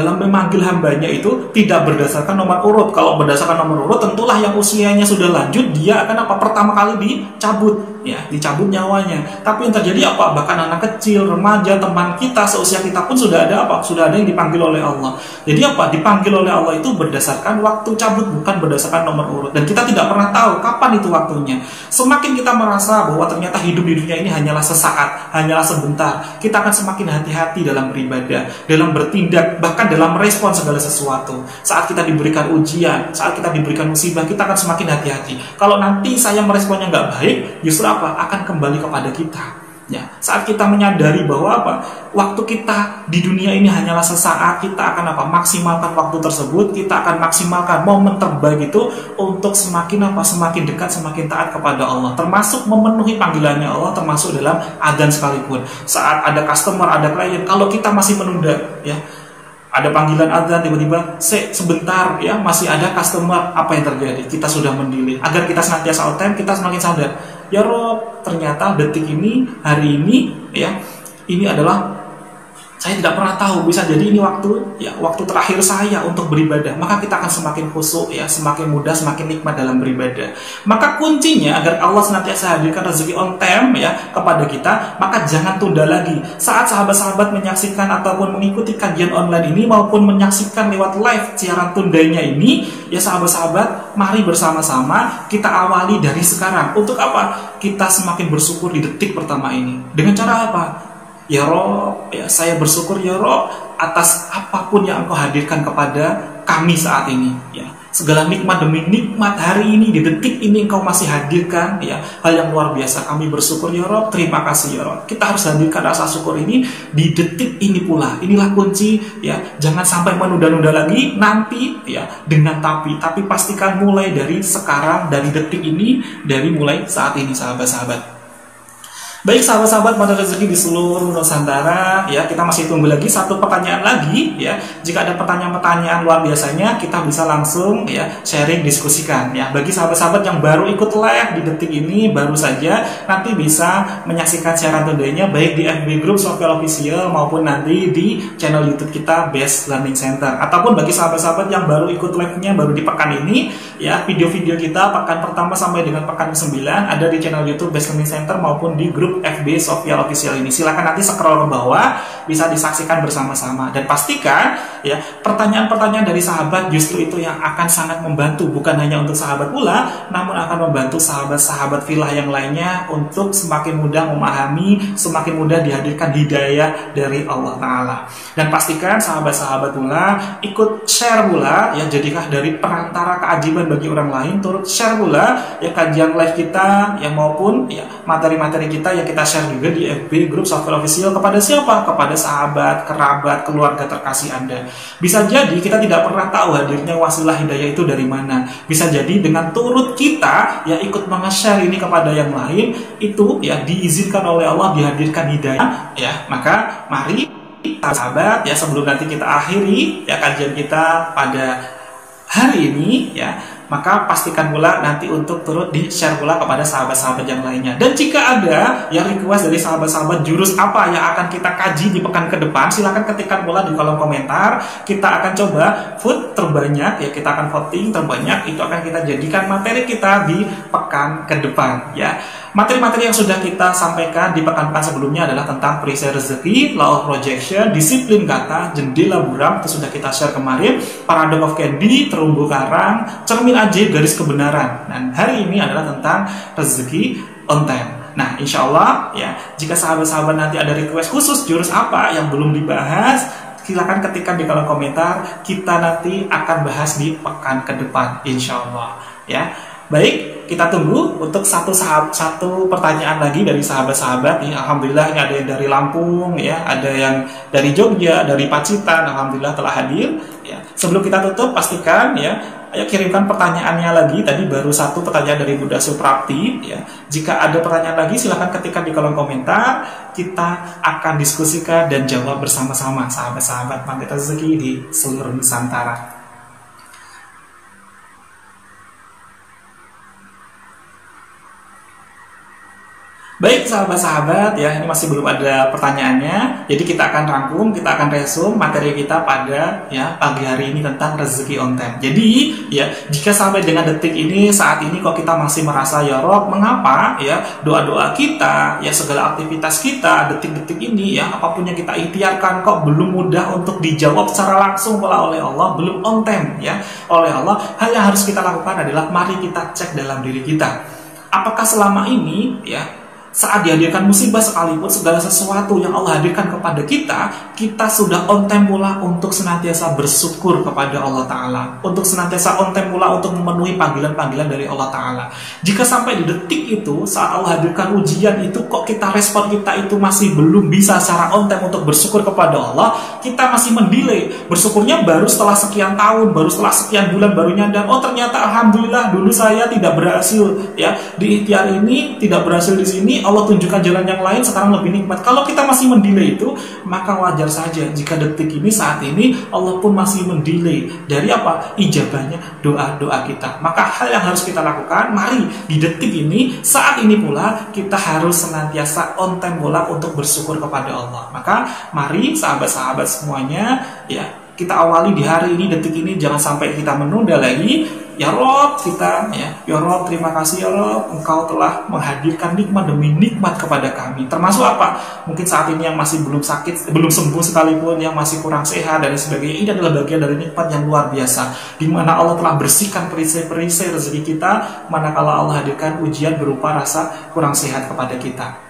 itu tidak berdasarkan nomor urut. Kalau berdasarkan nomor urut, tentulah yang usianya sudah lanjut, dia akan pertama kali dicabut, ya, dicabut nyawanya. Tapi yang terjadi bahkan anak kecil, remaja, teman kita seusia kita pun sudah ada yang dipanggil oleh Allah. Jadi dipanggil oleh Allah itu berdasarkan waktu cabut, bukan berdasarkan nomor urut. Dan kita tidak pernah tahu kapan itu waktunya. Semakin kita merasa bahwa ternyata hidup di dunia ini hanyalah sesaat, hanyalah sebentar, kita akan semakin hati-hati dalam beribadah, dalam bertindak, bahkan dalam merespon segala sesuatu. Saat kita diberikan ujian, saat kita diberikan musibah, kita akan semakin hati-hati. Kalau nanti saya meresponnya nggak baik, justru akan kembali kepada kita. Ya, saat kita menyadari bahwa waktu kita di dunia ini hanyalah sesaat, kita akan maksimalkan waktu tersebut, kita akan maksimalkan momen terbaik itu untuk semakin semakin dekat, semakin taat kepada Allah, termasuk memenuhi panggilannya Allah, termasuk dalam adzan sekalipun. Saat ada customer, ada klien, kalau kita masih menunda, ya, ada panggilan adzan, tiba-tiba sebentar, ya, masih ada customer, apa yang terjadi? Kita sudah mendelay. Agar kita senantiasa on time, kita semakin sadar, ya Rob, ternyata detik ini, hari ini, ya, ini adalah, saya tidak pernah tahu, bisa jadi ini waktu terakhir saya untuk beribadah. Maka kita akan semakin khusyuk, ya, semakin mudah, semakin nikmat dalam beribadah. Maka kuncinya agar Allah senantiasa hadirkan rezeki on time, ya, kepada kita, maka jangan tunda lagi. Saat sahabat-sahabat menyaksikan ataupun mengikuti kajian online ini, maupun menyaksikan lewat live siaran tundanya ini, ya sahabat-sahabat, mari bersama-sama kita awali dari sekarang. Untuk kita semakin bersyukur di detik pertama ini. Dengan cara Ya Rob, ya, saya bersyukur ya Rob atas apapun yang Engkau hadirkan kepada kami saat ini, ya. Segala nikmat demi nikmat hari ini, di detik ini Engkau masih hadirkan, ya, hal yang luar biasa. Kami bersyukur ya Rob, terima kasih ya Rob. Kita harus hadirkan rasa syukur ini di detik ini pula. Inilah kunci, ya. Jangan sampai menunda-nunda lagi nanti, ya, dengan tapi pastikan mulai dari sekarang, dari detik ini, dari mulai saat ini, sahabat-sahabat. Baik sahabat-sahabat pada rezeki di seluruh Nusantara, ya, kita masih tunggu lagi satu pertanyaan lagi, ya. Jika ada pertanyaan-pertanyaan luar biasanya, kita bisa langsung, ya, sharing, diskusikan, ya. Bagi sahabat-sahabat yang baru ikut live di detik ini, baru saja, nanti bisa menyaksikan siaran tundanya baik di FB Group Sofel Official maupun nanti di channel YouTube kita Best Learning Center. Ataupun bagi sahabat-sahabat yang baru ikut live-nya baru di pekan ini, ya, video-video kita pekan pertama sampai dengan pekan ke-9 ada di channel YouTube Best Learning Center maupun di grup grup FB Sofia Official ini. Silakan nanti scroll ke bawah, bisa disaksikan bersama-sama. Dan pastikan ya, pertanyaan-pertanyaan dari sahabat justru itu yang akan sangat membantu, bukan hanya untuk sahabat pula, namun akan membantu sahabat-sahabat filah yang lainnya untuk semakin mudah memahami, semakin mudah dihadirkan hidayah dari Allah Ta'ala. Dan pastikan sahabat-sahabat pula ikut share pula ya, jadikah dari perantara keajaiban bagi orang lain, turut share pula ya kajian live kita yang maupun ya materi-materi kita yang kita share juga di FB grup Sofia Official kepada siapa? Kepada sahabat, kerabat, keluarga terkasih Anda. Bisa jadi kita tidak pernah tahu hadirnya wasilah hidayah itu dari mana. Bisa jadi dengan turut kita ya ikut meng-share ini kepada yang lain, itu ya diizinkan oleh Allah dihadirkan hidayah ya. Maka mari sahabat ya, sebelum nanti kita akhiri ya kajian kita pada hari ini ya, maka pastikan pula nanti untuk turut di-share pula kepada sahabat-sahabat yang lainnya. Dan jika ada yang request dari sahabat-sahabat jurus apa yang akan kita kaji di pekan ke depan, silahkan ketikkan pula di kolom komentar. Kita akan coba vote terbanyak ya, kita akan voting terbanyak, itu akan kita jadikan materi kita di pekan ke depan ya. Materi-materi yang sudah kita sampaikan di pekan-pekan sebelumnya adalah tentang perisai rezeki, law of projection, disiplin kata, jendela buram, itu sudah kita share kemarin, paradox of candy, terumbu karang, cermin ajaib garis kebenaran. Dan hari ini adalah tentang rezeki on time. Nah, insya Allah ya, jika sahabat-sahabat nanti ada request khusus jurus apa yang belum dibahas, silakan ketikkan di kolom komentar, kita nanti akan bahas di pekan ke depan, insya Allah ya. Baik, kita tunggu untuk satu pertanyaan lagi dari sahabat-sahabat. Alhamdulillah ini ada yang dari Lampung ya, ada yang dari Jogja, dari Pacitan, alhamdulillah telah hadir ya. Sebelum kita tutup, pastikan ya, ayo kirimkan pertanyaannya lagi. Tadi baru satu pertanyaan dari Bunda Suprapti ya. Jika ada pertanyaan lagi silahkan ketikkan di kolom komentar. Kita akan diskusikan dan jawab bersama-sama sahabat-sahabat Magnet Rezeki di seluruh Nusantara. Baik sahabat-sahabat ya, ini masih belum ada pertanyaannya. Jadi kita akan rangkum, kita akan resume materi kita pada ya pagi hari ini tentang rezeki on time. Jadi ya, jika sampai dengan detik ini, saat ini kok kita masih merasa ya Rob, mengapa ya doa-doa kita, ya segala aktivitas kita detik-detik ini ya, apapun yang kita ikhtiarkan kok belum mudah untuk dijawab secara langsung oleh Allah, belum on time ya oleh Allah. Hal yang harus kita lakukan adalah mari kita cek dalam diri kita. Apakah selama ini ya, saat dihadirkan musibah sekalipun, segala sesuatu yang Allah hadirkan kepada kita, kita sudah on time pula untuk senantiasa bersyukur kepada Allah Ta'ala, untuk senantiasa on time pula untuk memenuhi panggilan-panggilan dari Allah Ta'ala. Jika sampai di detik itu, saat Allah hadirkan ujian itu, kok kita respon kita itu masih belum bisa secara on time untuk bersyukur kepada Allah, kita masih mendelay. Bersyukurnya baru setelah sekian tahun, baru setelah sekian bulan baru nyadar, oh ternyata alhamdulillah dulu saya tidak berhasil ya di ikhtiar ini, tidak berhasil di sini, Allah tunjukkan jalan yang lain, sekarang lebih nikmat. Kalau kita masih mendelay itu, maka wajar saja jika detik ini, saat ini Allah pun masih mendelay dari apa? Ijabahnya doa-doa kita. Maka hal yang harus kita lakukan, mari di detik ini, saat ini pula kita harus senantiasa on time pula untuk bersyukur kepada Allah. Maka mari sahabat-sahabat semuanya ya, kita awali di hari ini, detik ini, jangan sampai kita menunda lagi. Ya Rob, kita ya Rob, terima kasih ya Rob, Engkau telah menghadirkan nikmat demi nikmat kepada kami. Termasuk apa? Mungkin saat ini yang masih belum sakit, belum sembuh sekalipun, yang masih kurang sehat dan sebagainya, ini adalah bagian dari nikmat yang luar biasa, di mana Allah telah bersihkan perisai-perisai rezeki kita, manakala Allah hadirkan ujian berupa rasa kurang sehat kepada kita.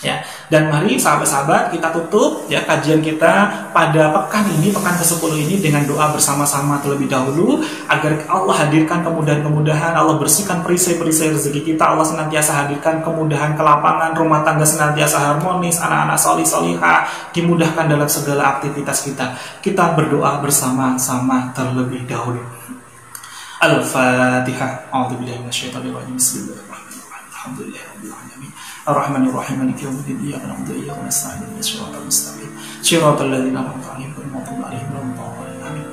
Ya, dan mari sahabat-sahabat kita tutup ya kajian kita pada pekan ini, pekan ke-10 ini dengan doa bersama-sama terlebih dahulu agar Allah hadirkan kemudahan-kemudahan, Allah bersihkan perisai-perisai rezeki kita, Allah senantiasa hadirkan kemudahan kelapangan, rumah tangga senantiasa harmonis, anak-anak solih-solihah dimudahkan dalam segala aktivitas kita. Kita berdoa bersama-sama terlebih dahulu. Al-Fatihah. A'udzubillahi minasyaitonir rajim. Bismillahirrahmanirrahim. Alhamdulillahirabbil alamin. Ar-Rahmanir-Rahim. Maliki yaumiddin. Iyyaka na'budu wa iyyaka nasta'in. Ihdinas siratal mustaqim. Shiratal ladzina an'amta 'alaihim ghairil maghdubi 'alaihim waladdallin. Amin.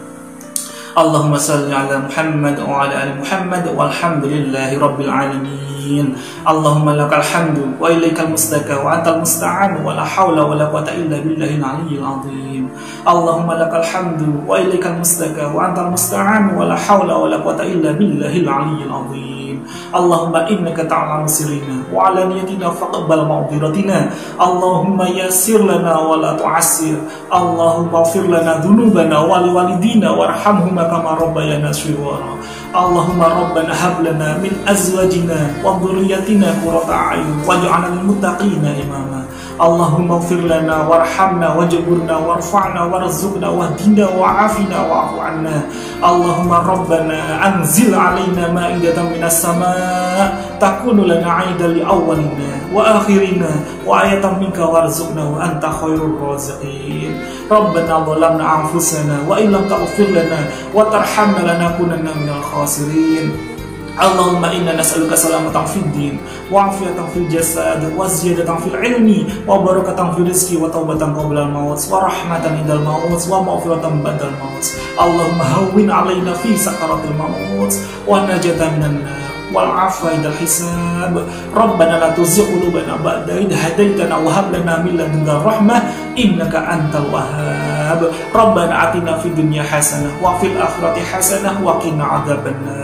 Allahumma shalli 'ala Muhammad wa 'ala ali Muhammad walhamdulillahi rabbil alamin. alamin. Allahumma lakal hamdu wa ilaikal mustaka wa antal musta'an wa la hawla wa la quwwata illa billahil aliyyil azim. Allahumma lakal hamdu wa ilaikal mustaka wa antal musta'an wa la hawla wa la quwwata illa billahil aliyyil azim. Allahumma innaka ta'lamu sirrina wa alaniyatina faqabbal ma'dhiratina. Allahumma yassir lana wa la tu'assir. Allahumma ighfir lana dhunubana wa liwalidina warhamhuma kama rabbayana shighara. Allahumma rabbana hab lana min azwajina wa dhurriyyatina qurrata a'yun waj'alna lil muttaqina imama. Allahumma ighfir lana warhamna wajburna warfa'na warzuqna wahdina wa'afina wa'fu 'anna. Allahumma rabbana anzil 'alaina ma'idatan minas sama' takunu lana 'aidan li awwalina wa akhirina wa ayatan minka warzuqna wa anta khairur raziqin. Rabbana zalamna anfusana wa illam taghfir lana wa tarhamna lanakunanna minal khasirin. Allahumma inna nas'aluka salamatan fid din wa afiyatan fil jasad wa ziyadatan fil ilmi wa barakatan fil rizqi wa taubatan qabla al maut wa rahmatan indal maut wa maghfiratan ba'dal maut. Allahumma hawwin 'alaina fi sakaratil maut wa najatan minan nar wal afwa indal hisab. Rabbana la tuzigh qulubana ba'da idh hadaitana wa hab lana min ladunka rahmah innaka antal wahhab. Rabbana atina fid dunya hasanah wa fil akhirati hasanah wa qina adzabannar.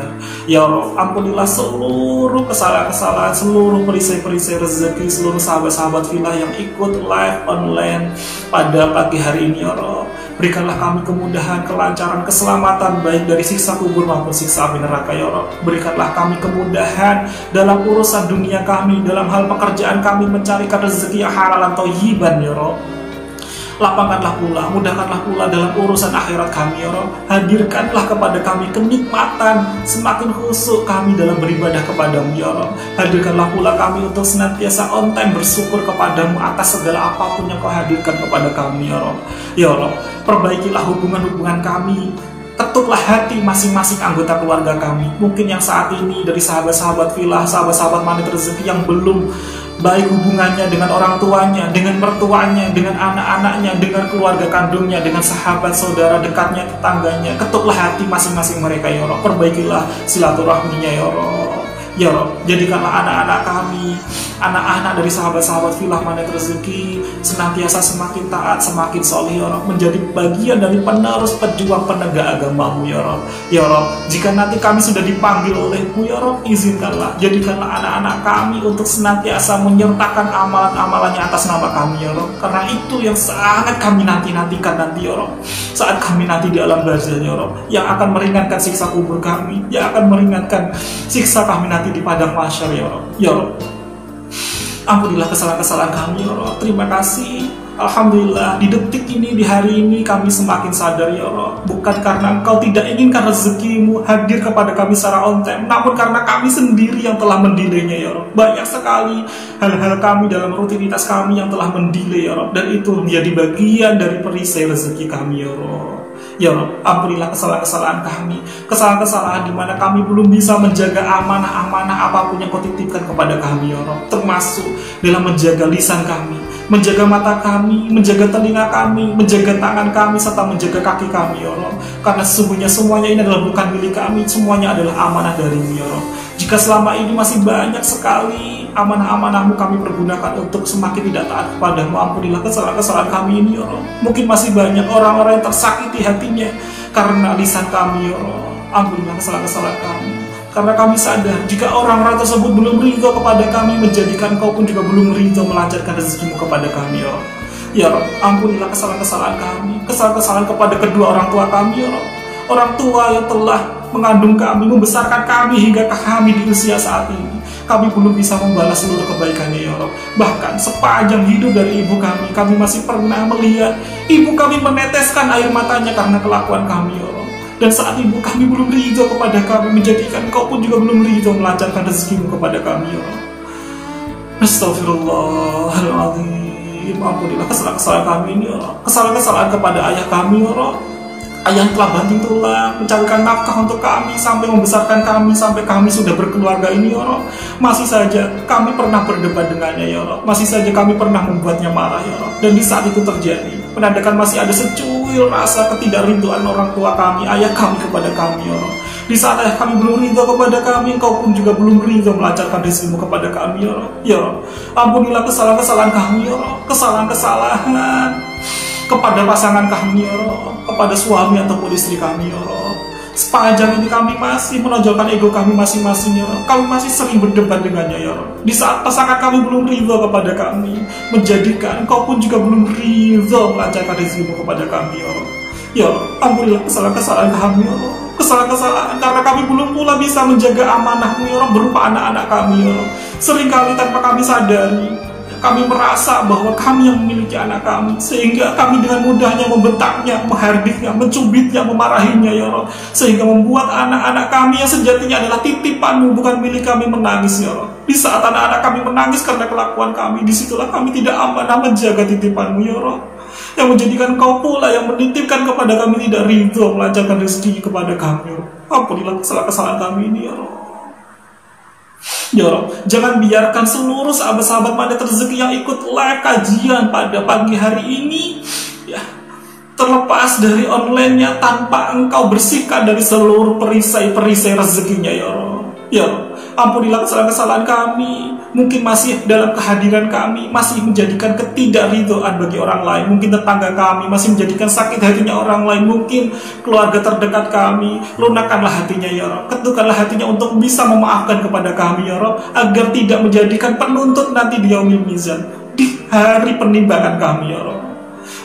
Ya Allah, ampunilah seluruh kesalahan-kesalahan, seluruh perisai-perisai rezeki, seluruh sahabat-sahabat filah yang ikut live online pada pagi hari ini. Ya Allah, berikanlah kami kemudahan, kelancaran, keselamatan baik dari siksa kubur maupun siksa api neraka. Ya Allah, berikanlah kami kemudahan dalam urusan dunia kami, dalam hal pekerjaan kami, mencarikan rezeki yang halal dan thayyiban. Ya Allah, lapangkanlah pula, mudahkanlah pula dalam urusan akhirat kami. Ya Allah, hadirkanlah kepada kami kenikmatan, semakin khusyuk kami dalam beribadah kepadamu. Ya Allah, hadirkanlah pula kami untuk senantiasa on time bersyukur kepadamu atas segala apapun yang kau hadirkan kepada kami. Ya Allah, ya Allah, perbaikilah hubungan-hubungan kami, ketuklah hati masing-masing anggota keluarga kami. Mungkin yang saat ini dari sahabat-sahabat filah, sahabat-sahabat Magnet Rezeki yang belum baik hubungannya dengan orang tuanya, dengan mertuanya, dengan anak-anaknya, dengan keluarga kandungnya, dengan sahabat, saudara dekatnya, tetangganya. Ketuklah hati masing-masing mereka. Ya Allah, perbaikilah silaturahminya. Ya Allah, ya Allah, jadikanlah anak-anak kami, anak-anak dari sahabat-sahabat filah Magnet Rezeki senantiasa semakin taat, semakin soleh. Ya Allah, menjadi bagian dari penerus pejuang penegak agamamu. Ya Allah, ya Allah, jika nanti kami sudah dipanggil olehmu, ya Allah, izinkanlah, jadikanlah anak-anak kami untuk senantiasa menyertakan amalan-amalannya atas nama kami. Ya Allah, karena itu yang sangat kami nanti-nantikan nanti. Ya Allah, saat kami nanti di alam barzah. Ya Allah, yang akan meringankan siksa kubur kami, yang akan meringankan siksa kami nanti di padang mahsyar. Ya Allah, ya Allah, ampunilah kesalahan-kesalahan kami. Ya Allah, terima kasih. Alhamdulillah, di detik ini, di hari ini kami semakin sadar. Ya Allah, bukan karena Engkau tidak inginkan rezekimu hadir kepada kami secara on time, namun karena kami sendiri yang telah mendelaynya. Ya Allah, banyak sekali hal-hal kami dalam rutinitas kami yang telah mendelay. Ya Allah, dan itu menjadi bagian dari perisai rezeki kami. Ya Allah, ya Allah, ampunilah kesalahan-kesalahan kami, kesalahan-kesalahan di mana kami belum bisa menjaga amanah-amanah apapun yang Kau titipkan kepada kami. Ya Allah, termasuk dalam menjaga lisan kami, menjaga mata kami, menjaga telinga kami, menjaga tangan kami, serta menjaga kaki kami. Ya Allah, karena sesungguhnya semuanya ini adalah bukan milik kami, semuanya adalah amanah dari-Mu. Ya Allah, jika selama ini masih banyak sekali amanah-amanah-Mu kami pergunakan untuk semakin tidak taat kepadamu, ampunilah kesalahan-kesalahan kami ini. Ya Allah, mungkin masih banyak orang-orang yang tersakiti hatinya karena lisan kami. Ya Allah, ampunilah kesalahan-kesalahan kami, karena kami sadar jika orang-orang tersebut belum ridho kepada kami, menjadikan Kau pun juga belum ridho melancarkan rezekimu kepada kami. Ya Allah, ya Allah, ampunilah kesalahan-kesalahan kami, kesalahan-kesalahan kepada kedua orang tua kami. Ya Allah, orang tua yang telah mengandung kami, membesarkan kami hingga kami di usia saat ini, kami belum bisa membalas seluruh kebaikannya. Ya Allah, bahkan sepanjang hidup dari ibu kami masih pernah melihat ibu kami meneteskan air matanya karena kelakuan kami. Ya Allah, dan saat ibu kami belum ridho kepada kami, menjadikan Kau pun juga belum ridho melancarkan rezekimu kepada kami. Ya Allah, astagfirullahaladzim, ampunilah kesalahan-kesalahan kami ini. Ya Allah, kesalahan-kesalahan kepada ayah kami. Ya Allah, ayah yang telah banting tulang mencarikan nafkah untuk kami sampai membesarkan kami sampai kami sudah berkeluarga ini. Ya Allah, masih saja kami pernah berdebat dengannya. Ya Allah, masih saja kami pernah membuatnya marah. Ya Allah, dan di saat itu terjadi menandakan masih ada secuil rasa ketidakrinduan orang tua kami, ayah kami kepada kami. Ya Allah, Di saat kami belum ridho kepada kami, Engkau pun juga belum ridho melancarkan rezeki-Mu kepada kami, ya Rabb. Ya Rabb, ampunilah kesalahan-kesalahan kami, ya Rabb. Kesalahan-kesalahan kepada pasangan kami, ya Rabb. Kepada suami ataupun istri kami, ya Rabb. Sepanjang ini kami masih menonjolkan ego kami masing-masing, ya Rabb. Kami masih sering berdebat dengannya, ya Rabb. Di saat pasangan kami belum ridho kepada kami, menjadikan Engkau pun juga belum ridho melancarkan rezeki-Mu kepada kami, ya Rabb. Ya Rabb, ampunilah kesalahan-kesalahan kami, ya Rabb. Kesalahan-kesalahan karena kami belum pula bisa menjaga amanah-Mu, ya Rabb, berupa anak-anak kami, ya Rabb. Seringkali tanpa kami sadari, kami merasa bahwa kami yang memiliki anak kami, sehingga kami dengan mudahnya membentaknya, menghardiknya, mencubitnya, memarahinya, ya Rabb. Sehingga membuat anak-anak kami yang sejatinya adalah titipan-Mu, bukan milik kami, menangis, ya Rabb. Di saat anak-anak kami menangis karena kelakuan kami, disitulah kami tidak amanah menjaga titipan-Mu, ya Rabb. Yang menjadikan Kau pula yang menitipkan kepada kami tidak ridho melancarkan rezeki kepada kami, ya Rabb. Ampunilah kesalahan-kesalahan kami ini, ya Rabb. Ya Rabb, jangan biarkan seluruh sahabat-sahabat Magnet Rezeki yang ikut live kajian pada pagi hari ini, ya, terlepas dari online-nya tanpa Engkau bersihkan dari seluruh perisai-perisai rezekinya, ya Rabb. Ya Rabb, ampunilah kesalahan-kesalahan kami. Mungkin masih dalam kehadiran kami masih menjadikan ketidakridhoan bagi orang lain. Mungkin tetangga kami masih menjadikan sakit hatinya orang lain. Mungkin keluarga terdekat kami. Lunakkanlah hatinya, ya Rabb. Ketukkanlah hatinya untuk bisa memaafkan kepada kami, ya Rabb, agar tidak menjadikan penuntut nanti di yaumil mizan, di hari penimbangan kami, ya Rabb.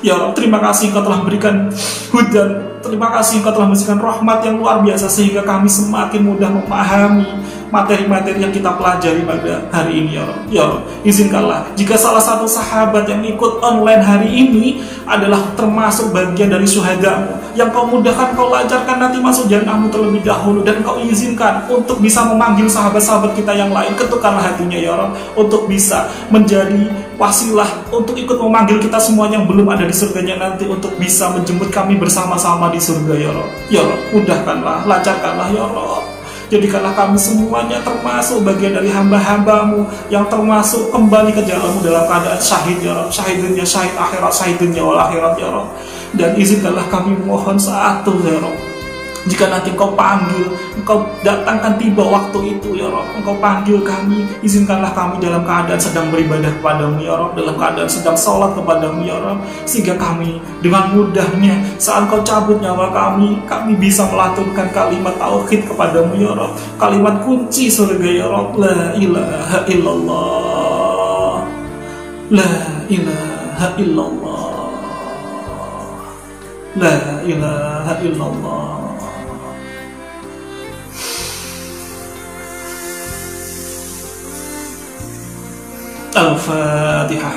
Ya Rabb, terima kasih Engkau telah memberikan hudan. Terima kasih Engkau telah memberikan rahmat yang luar biasa, sehingga kami semakin mudah memahami materi-materi yang kita pelajari pada hari ini, ya Rabb. Ya Rabb, izinkanlah jika salah satu sahabat yang ikut online hari ini adalah termasuk bagian dari syuhada-Mu, yang Kau mudahkan, Kau lancarkan nanti masuk jannah-Mu terlebih dahulu, dan Kau izinkan untuk bisa memanggil sahabat-sahabat kita yang lain. Ketukkanlah hatinya, ya Rabb, untuk bisa menjadi wasilah untuk ikut memanggil kita semua yang belum ada di surganya nanti, untuk bisa menjemput kami bersama-sama di surga, ya Rabb. Ya Rabb, mudahkanlah, lancarkanlah, ya Rabb. Jadikanlah kami semuanya termasuk bagian dari hamba-hamba-Mu yang termasuk kembali ke jalan-Mu dalam keadaan syahid, ya Rabb. Syahidnya syahid akhirat, syahidnya wal akhirat, ya Rabb. Dan izinkanlah kami mohon satu, ya Rabb, jika nanti Engkau panggil, Engkau datangkan tiba waktu itu, ya Rabb, Engkau panggil kami, izinkanlah kami dalam keadaan sedang beribadah kepadamu, ya Rabb, dalam keadaan sedang sholat kepadamu, ya Rabb, sehingga kami dengan mudahnya saat Engkau cabut nyawa kami bisa melantunkan kalimat tauhid kepadamu, ya Rabb, kalimat kunci surga, ya Rabb, la ilaha illallah, la ilaha illallah, la ilaha illallah. Al-Fatihah.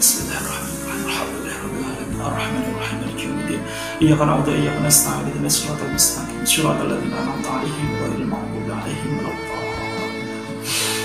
Bismillahirrahmanirrahim. Alhamdulillahirabbil alamin. Arrahmanirrahim. Maliki yaumiddin. Iyyaka na'budu wa iyyaka nasta'in. Ihdinas siratal mustaqim. Shiratal ladzina an'amta 'alaihim ghairil maghdubi 'alaihim waladdallin.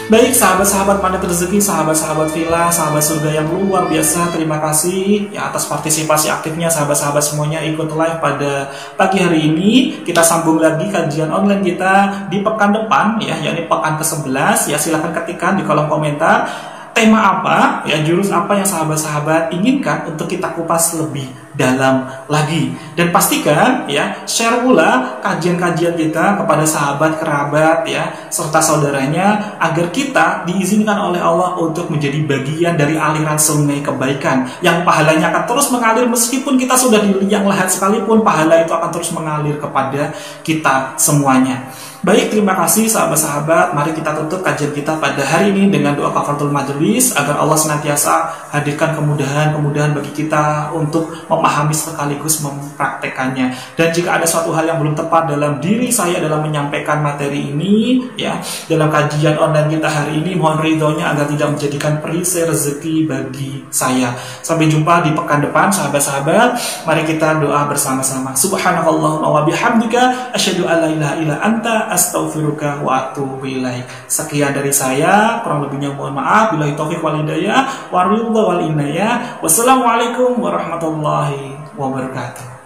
Baik sahabat-sahabat Magnet Rezeki, sahabat-sahabat Villa, sahabat surga yang luar biasa, terima kasih ya atas partisipasi aktifnya sahabat-sahabat semuanya ikut live pada pagi hari ini. Kita sambung lagi kajian online kita di pekan depan ya, yakni pekan ke-11 ya. Silahkan ketikkan di kolom komentar tema apa ya, jurus apa yang sahabat-sahabat inginkan untuk kita kupas lebih dalam lagi, dan pastikan ya share pula kajian-kajian kita kepada sahabat, kerabat ya, serta saudaranya, agar kita diizinkan oleh Allah untuk menjadi bagian dari aliran sungai kebaikan yang pahalanya akan terus mengalir. Meskipun kita sudah di liang lahat sekalipun, pahala itu akan terus mengalir kepada kita semuanya. Baik, terima kasih sahabat-sahabat. Mari kita tutup kajian kita pada hari ini dengan doa kafaratul majelis, agar Allah senantiasa hadirkan kemudahan-kemudahan bagi kita untuk memahami sekaligus mempraktekannya. Dan jika ada suatu hal yang belum tepat dalam diri saya dalam menyampaikan materi ini ya, dalam kajian online kita hari ini, mohon ridhonya agar tidak menjadikan perisai rezeki bagi saya. Sampai jumpa di pekan depan sahabat-sahabat. Mari kita doa bersama-sama. Subhanakallahumma wa bihamdika asyhadu an la ilaha illa anta astaghfiruka wa atubu ilaik. Sekian dari saya, kurang lebihnya mohon maaf. Billahi taufiq wal hidayah, wa ridha wal inayah. Wassalamualaikum warahmatullahi wabarakatuh.